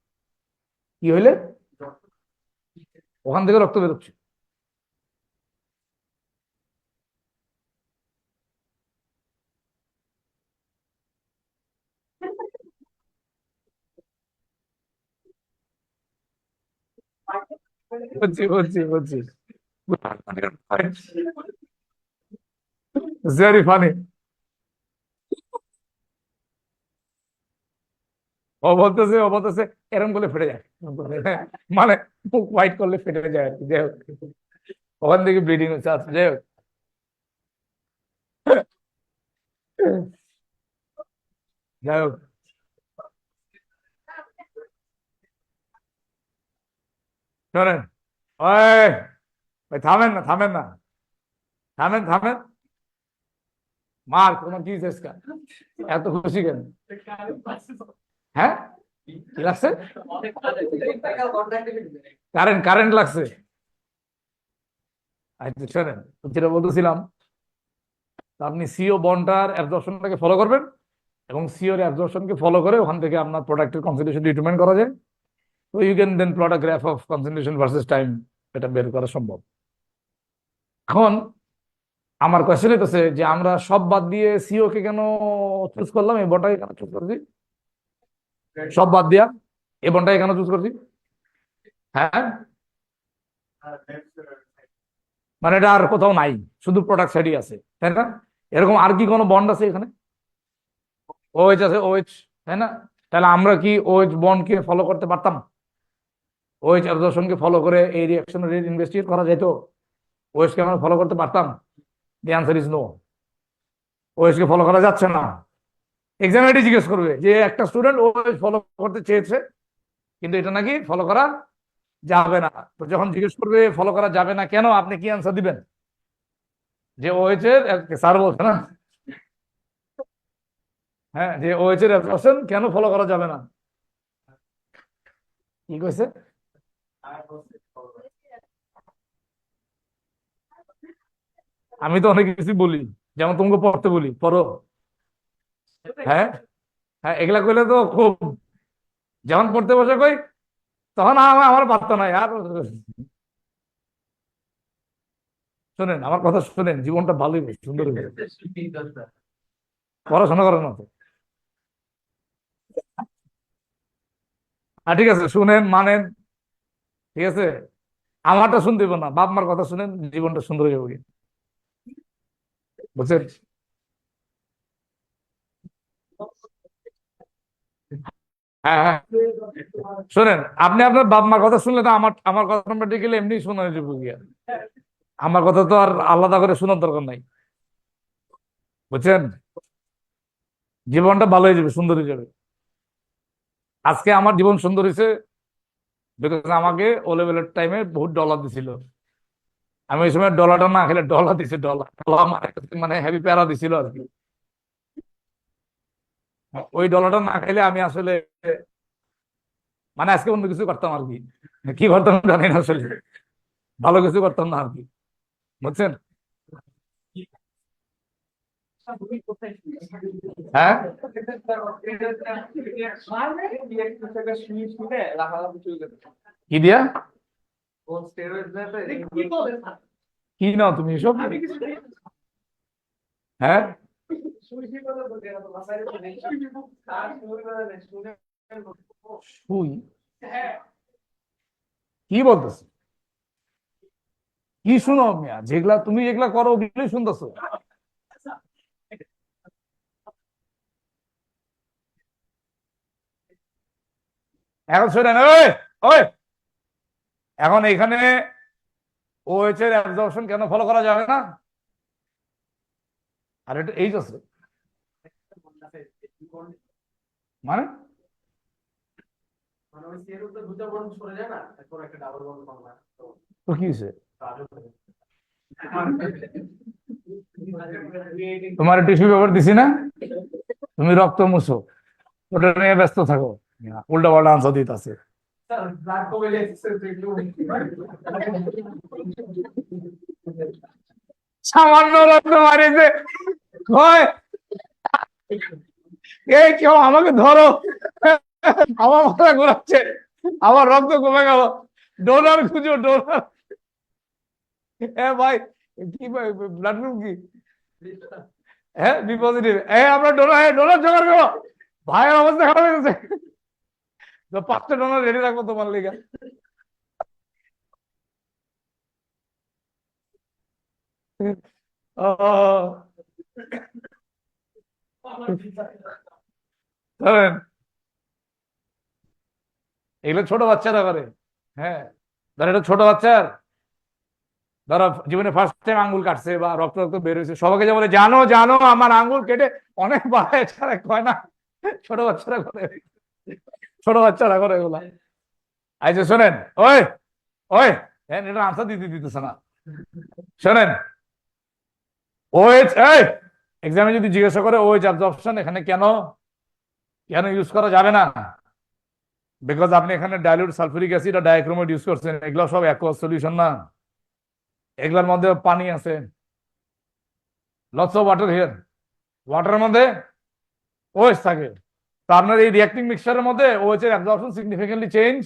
কি হইলে ওখান থেকে রক্ত বেরোচ্ছে? বুঝছি বুঝছি বুঝছি, ভেরি ফানি। ও বলতেছে এরম করলে ফেটে যায়, মানে মুখ হোয়াইট করলে ফেটে যায় আর কি। যাই হোক, ওখান থেকে ব্লিডিং হচ্ছে। আচ্ছা যাই হোক, যাই হোক শোনেন, ওই ওই থামেন না, থামেন না, থামেন থামেন। মার তোমার কি চেষ্টা, এত খুশি কেন? হ্যাঁ, কি লাগছে? অনেক ইলেকট্রিক্যাল কন্ডাক্টিভিটি। কারেন্ট লাগছে। আচ্ছা শোনেন, যেটা বলতেছিলাম, আপনি সিও বন্ডটার অ্যাবজর্পশনটাকে ফলো করবেন এবং সিওর অ্যাবজর্পশনকে ফলো করে ওখান থেকে আপনার প্রোডাক্টের কনসেন্ট্রেশন ডিটারমাইন করা যায়। তো you can then plot a graph of concentration versus time, এটা বের করা সম্ভব। এখন আমার কোয়েশ্চেন হইতেছে যে আমরা সব বাদ দিয়ে সিও কে কেন চুজ করলাম, এই বন্ডটাকে কেন চুজ করছি? সব বাদ দিয়া এই বন্ডটাকে কেন চুজ করছি? হ্যাঁ, মানে এটা আর কোথাও নাই, শুধু প্রোডাক্ট সাইডই আছে, তাই না? এরকম আর কি কোনো বন্ড আছে এখানে? ওএইচ আছে, ওএইচ, তাই না? তাহলে আমরা কি ওএইচ বন্ডকে ফলো করতে পারতাম? ওএইচ অ্যাবজর্পশনকে ফলো করে এই রিঅ্যাকশনের রেট ইনভেস্টিগেট করা যেত? ওএইচ কে আমরা ফলো করতে পারতাম? The answer is no. OH কে ফলো করা যাচ্ছে না। এক্সামে এটি জিজ্ঞেস করবে যে একটা স্টুডেন্ট ওএইচ ফলো করতে চেয়েছে কিন্তু এটা নাকি ফলো করা যাবে না। তো যখন জিজ্ঞেস করবে ফলো করা যাবে না কেন, আপনি কি আনসার দিবেন? যে ওএইচ এর, স্যার বলছে না, হ্যাঁ, যে ওএইচ এর অ্যাবজর্পশন কেন ফলো করা যাবে না? কি কইছে? আমি তো অনেক কিছু বলি, যেমন তোমাকে পড়তে বলি, পড়ো। হ্যাঁ হ্যাঁ, এগুলা কইলে তো খুব, যখন পড়তে বসে কই তখন আমার বার্তা নাই আর। শোনেন আমার কথা, শোনেন, জীবনটা ভালোই সুন্দর হয়ে যাবে। পড়াশোনা করার মতো। ঠিক আছে, শুনেন, মানেন, ঠিক আছে? আমারটা শুনতে হবে না, বাপ মার কথা শুনেন, জীবনটা সুন্দর হয়ে যাবে, বুঝছেন? হ্যাঁ হ্যাঁ, শোনেন, আপনি আপনার বাপ মার কথা শুনলে তো আমার আমার কথা গেলে এমনি শোনা যাবে গিয়া। আমার কথা তো আর আলাদা করে শোনার দরকার নাই, বুঝছেন? জীবনটা ভালো হয়ে যাবে, সুন্দর হয়ে যাবে। আজকে আমার জীবন সুন্দর হয়েছে বিকজ আমাকে ও লেভেলের টাইমে বহুত ডলার দিছিল। আমি ওই সময় ডলারটা না খেলে ডলার দিছে, ডলার মানে হেভি প্যারা দিছিল আর কি। ওই ডলারটা না খাইলে আমি আসলে মানে আজকে অন্য কিছু করতাম আর কি। কি করতাম জানি না আসলে, ভালো কিছু করতাম না আর কি, বুঝছেন? হ্যাঁ, কি দিয়া কি নাও তুমি এসব? হ্যাঁ, সুই? কি বলতেছ? কি শুনো মিয়া, যেগুলা তুমি যেগুলা করো ওগুলোই শুনতেছো? এখন শোনেন, ওই ওই, এখন এখানে ওএইচ এর অ্যাবজর্পশন কেন ফলো করা যাবে না? আর এটা এইচ আছে মানে তো কি হয়েছে? তোমার টিস্যু পেপার দিছি না, তুমি রক্ত মুছো, ওটা নিয়ে ব্যস্ত থাকো, উল্টা পাল্টা আনসার দিতে আছে। সামান্য রক্ত মারিছে, কয় এই কেউ আমাকে ধরো, আমার মাথা ঘোরাচ্ছে, আমার রক্ত কমে গেল, ডোনার খুঁজো, ডোনার। হ্যাঁ ভাই, কি ব্লাড গ্রুপ কি? হ্যাঁ, বি পজিটিভ। আমরা ডোনার, ডোনার জোগাড় করো, ভাইয়ের অবস্থা খারাপ হয়ে গেছে, তো 5টা ডোনার রেডি রাখবো তোমার লিগা। ধরেন এগুলো ছোট বাচ্চারা করে। হ্যাঁ, ধর এটা ছোট বাচ্চার, ধরো জীবনে ফার্স্ট টাইম আঙ্গুল কাটছে বা রক্ত রক্ত বের হয়েছে, সবাইকে যে বলে জানো জানো আমার আঙ্গুল কেটে অনেক বাড়ায়, ছাড়া কয় না, ছোট বাচ্চারা করে, ছোট বাচ্চারা করে এগুলা। আচ্ছা শোনেন, ওই ওই, এটা আনসার দিতে দিতেছে না। শোনেন, ওএইচ, এই এক্সামে যদি জিজ্ঞাসা করে ওএইচ অ্যাবজর্পশন এখানে কেন কেন ইউজ করা যাবে না, বিকজ আপনি এখানে ডাইলিউট সালফিউরিক অ্যাসিড আর ডাইক্রোমেট ইউজ করছেন, এগুলো সব অ্যাকোয়াস সলিউশন না, এগুলোর মধ্যে পানি আছে, লটস অফ ওয়াটার হিয়ার, ওয়াটারের মধ্যে ওএইচ থাকে। তো আপনার এই রিয়াক্টিং মিক্সচারের মধ্যে ওএইচ এর অ্যাবজর্পশন সিগনিফিকেন্টলি চেঞ্জ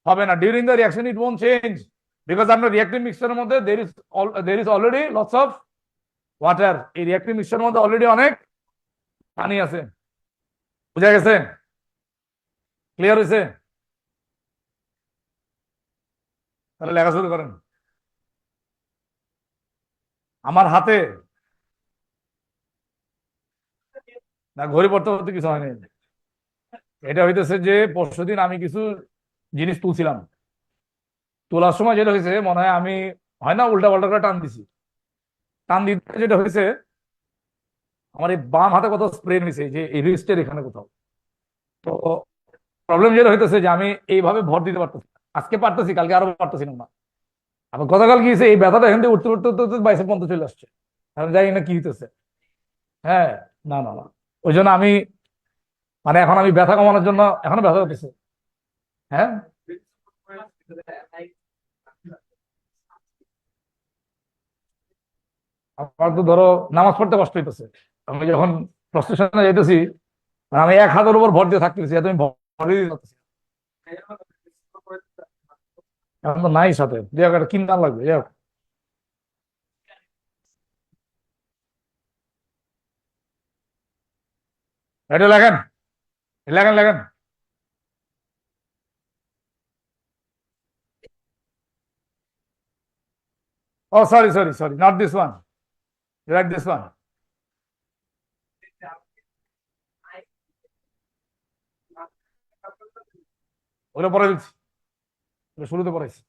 হবে না, during the reaction it won't change, because আপনার রিয়াক্টিং মিক্সচারের মধ্যে there is already lots of water, এই রিয়াক্টিং মিক্সচারের মধ্যে অলরেডি অনেক পানি আছে। বুঝা গেছে? ক্লিয়ার হয়েছে? তাহলে লেখা শুরু করেন। আমার হাতে না ঘড়ি পড়তে পড়তে কিছু হয়নি, এটা হইতেছে যে পরশুদিন আমি কিছু জিনিস তুলছিলাম, তোলার সময় যেটা হয়েছে মনে হয় আমি, হয় না উল্টা পাল্টা করে টান দিছি, টান দিতে যেটা হয়েছে আমার এই বাম হাতে কোথাও স্প্রেন হয়েছে, যে এই রিস্টের এখানে কোথাও। তো প্রবলেম যেটা হইতেছে যে আমি এইভাবে ভর দিতে পারতেছি না। আজকে পারতেছি, কালকে আরো পারতেছিলাম না। আবার গতকাল কি হয়েছে, এই ব্যথাটা এখান থেকে উঠতে উঠতে উঠতে উঠতে বাইসে পর্যন্ত চলে আসছে, আমি জানি না কি হইতেছে। হ্যাঁ, না না না, ওই জন্য আমি মানে এখন আমি ব্যথা কমানোর জন্য এখনো ব্যথা করতেছে। হ্যাঁ, আমার তো ধরো নামাজ পড়তে কষ্ট হইতেছে, আমি যখন প্রস্টেশনে যাইতেছি, মানে আমি এক হাতের উপর ভর দিয়ে থাকতেছি, এত আমি ভর দিয়ে দিতে পারতেছি না। এখন তো নাই সাথে, যে একটা কিনতে লাগবে, যাই হোক। এটা লেখেন, লেখেন লেখেন। Oh sorry sorry sorry, not this one, right this one. ওটা পরে দিচ্ছি, ওটা শুরুতে পড়াইছি।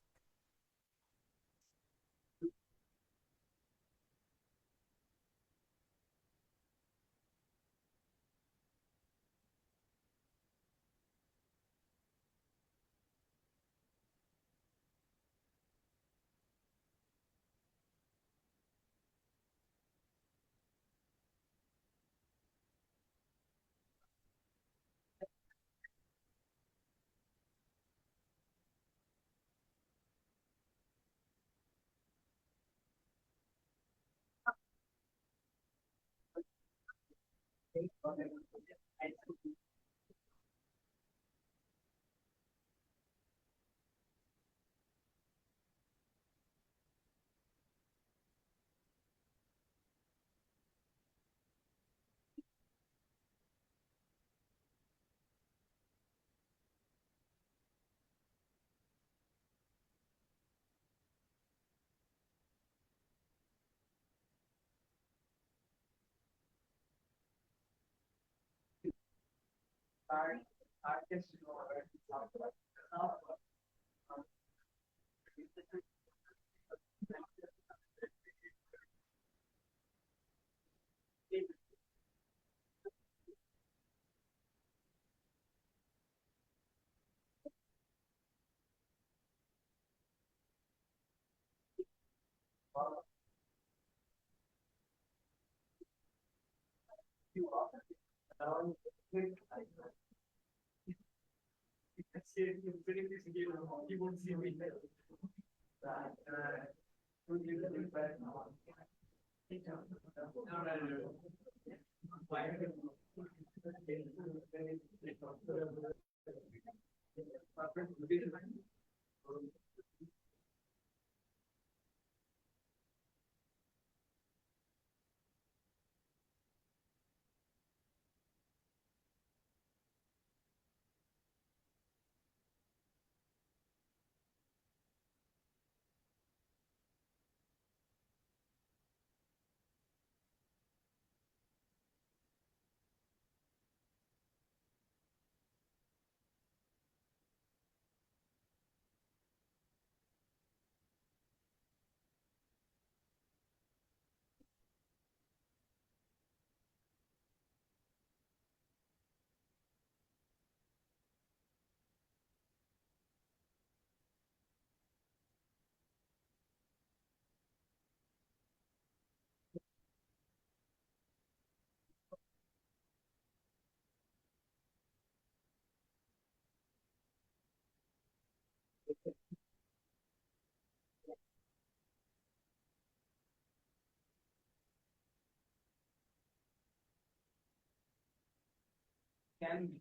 can be.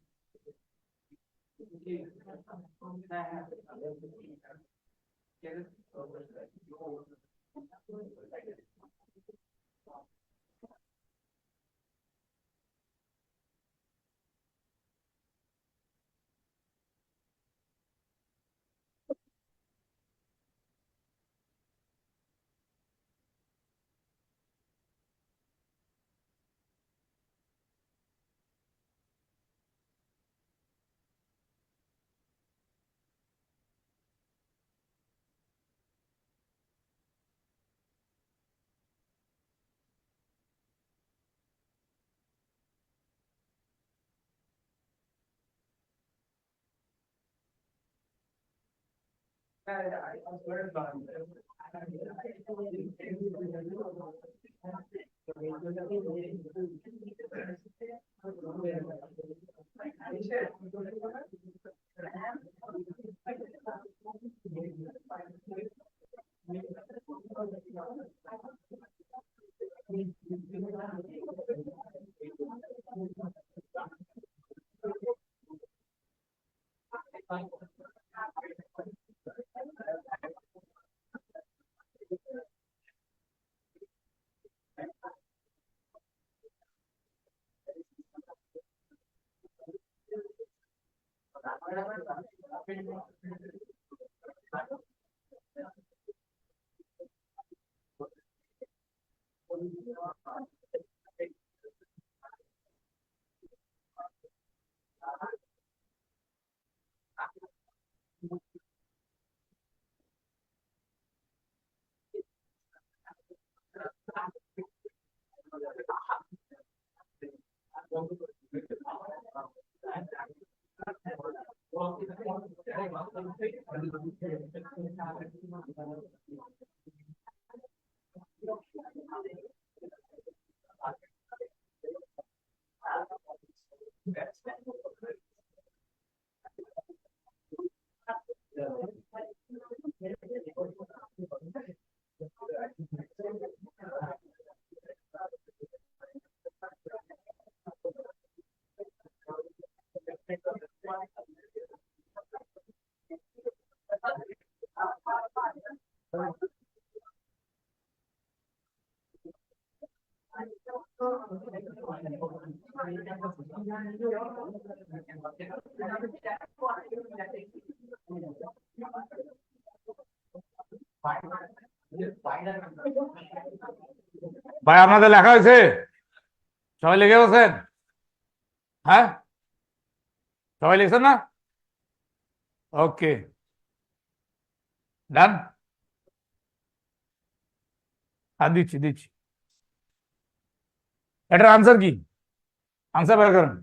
ভাই আপনাদের লেখা হয়েছে? সবাই লিখে বলছেন? হ্যাঁ, সবাই লিখছেন না? ওকে, ডান। হ্যাঁ, দিচ্ছি দিচ্ছি। এটার আনসার কি? আনসার বের করেন।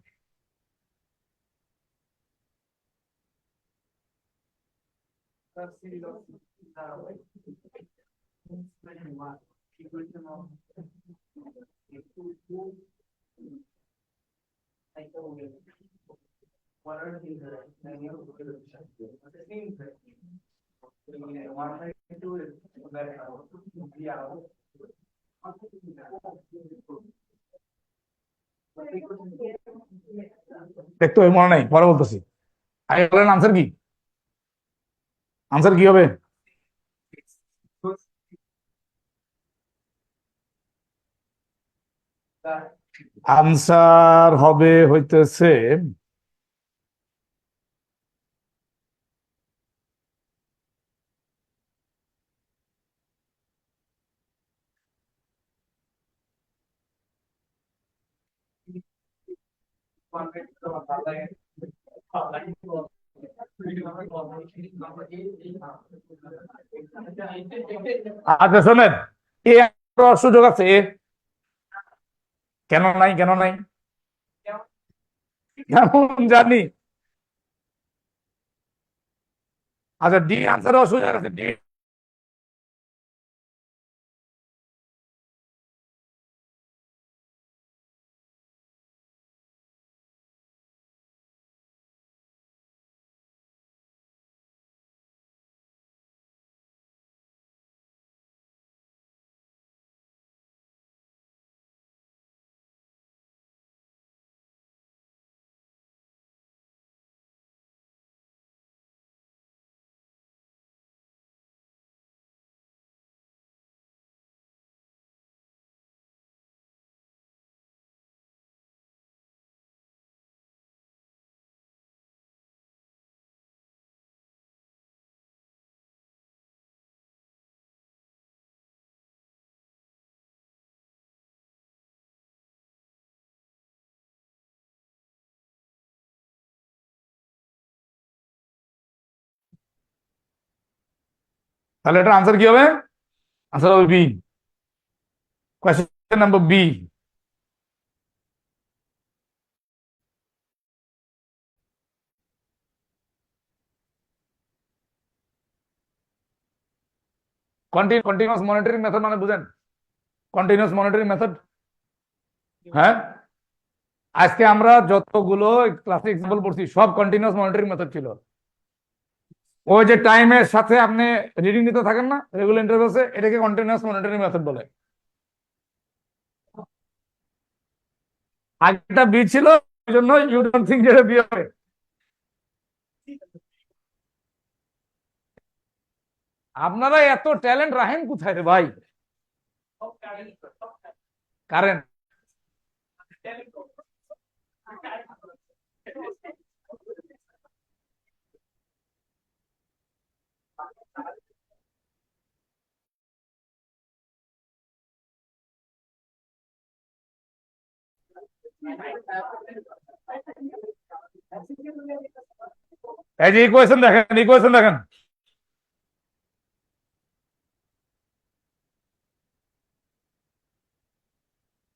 দেখতে হবে মনে নাই, পরে বলতেছি। আগে বলেন আনসার কি? আনসার কি হবে? আনসার হবে হইতেছে আচ্ছা শোনেন, এ সুযোগ আছে। এ কেন নাই, কেন নাই? কেমন জানি। আচ্ছা, ডি আনসার সুযোগ আছে। ডি তাহলে এটার আনসার কি হবে? আনসার হবে B. Question number B. Continuous monitoring method মানে বুঝেন? Continuous monitoring method. হ্যাঁ, আজকে আমরা যতগুলো ক্লাসে এক্সাম্পল পড়ছি সব কন্টিনিউয়াস মনিটরিং মেথড ছিল। ওই যে টাইমের সাথে আপনি রিডিং নিতে থাকেন না রেগুলার ইন্টারভ্যালসে, এটাকে কন্টিনিউয়াস মনিটরিং মেথড বলে। আগেটা বি ছিল, ওই জন্য ইউ ডোন্ট থিঙ্ক যেটা বি হবে। আপনারা এত ট্যালেন্ট রাখেন কোথায় রে ভাই? কারেন্ট। এই যে ইকুয়েশন দেখেন, ইকুয়েশন দেখেন।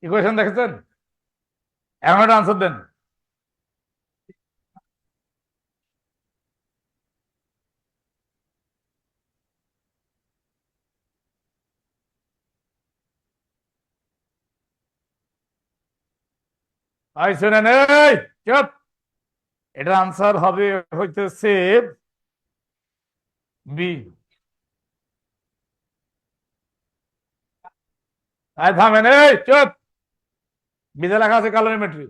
ইকুয়েশন দেখেছেন? এখন একটা আনসার দেন। আই শুনেন, এই চুপ। এটার আনসার হবে হইতেছে বি। আই থামেন, এই চুপ। বিদে লেখা আছে ক্যালোরিমেট্রি।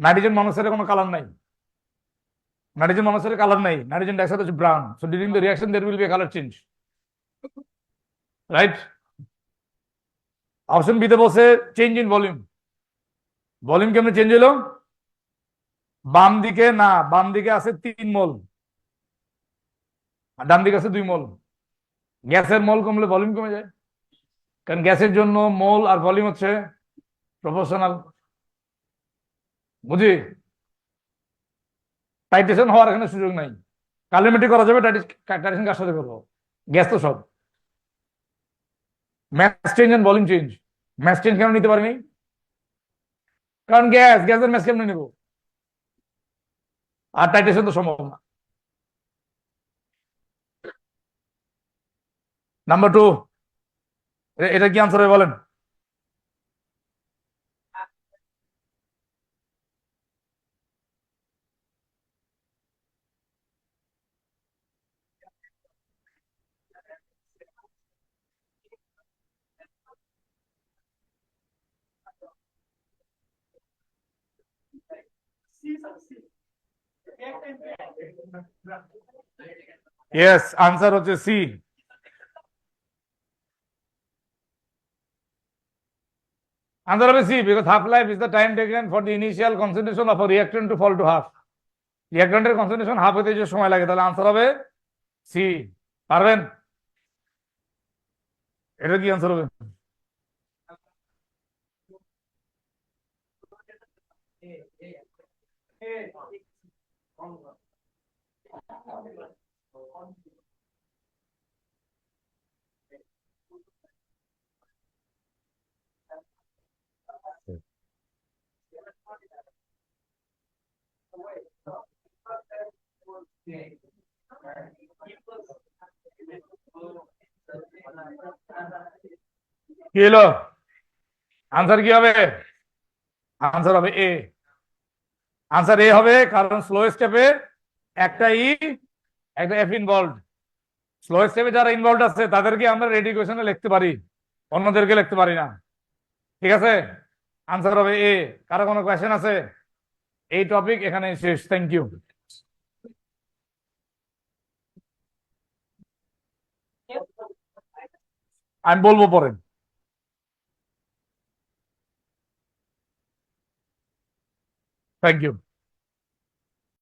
নাইট্রোজেন মনোক্সাইডের কোনো কালার নাই। নাইট্রোজেন মনোক্সাইডের কালার নাই। নাইট্রোজেন ডাইঅক্সাইড হচ্ছে brown. So during the reaction there will be a color change. Right? Option B তে বলছে চেঞ্জ ইন ভলিউম। ভলিউম কেমনে চেঞ্জ হলো? বাম দিকে না, বাম দিকে আছে 3 মোল আর ডান দিকে আছে 2 মোল। গ্যাসের মোল কমলে ভলিউম কমে যায়, কারণ গ্যাসের জন্য মোল আর ভলিউম হচ্ছে প্রপোর্শনাল। বুঝি? টাইট্রেশন হওয়ার এখানে সুযোগ নাই। ক্যালোরিমেট্রি করা যাবে, টাইট্রেশন কার সাথে করবো? গ্যাস তো সব। Mass change and volume change. Mass change কেন নিতে পারিনি? কারণ গ্যাসের ম্যাস কেমনে নেব? আর টাইট্রেশন তো সম্ভব না। নাম্বার 2, এটা কি আনসার হবে বলেন? ইয়েস, আনসার হচ্ছে সি। আনসার হবে C, because half life is the time taken for the initial concentration of a reactant to fall to half. রিঅ্যাকট্যান্টের কনসেন্ট্রেশন হাফ হতে যে সময় লাগে, তাহলে আনসার হবে সি। পারবেন? এটা কি আনসার হবে? কি হলো? আনসার কি হবে? আনসার হবে এ। আনসার এ হবে, কারণ স্লো স্টেপে একটা ই একটা এফ ইনভলভ। স্লো স্টেপে যারা ইনভলভ আছে তাদেরকে আমরা রেডি কোয়েশনে লিখতে পারি, অন্যদেরকে লিখতে পারি না। ঠিক আছে? আনসার হবে এ। কারো কোনো কোয়েশ্চেন আছে? এই টপিক এখানে শেষ। Thank you. আমি বলবো পরে। Thank you.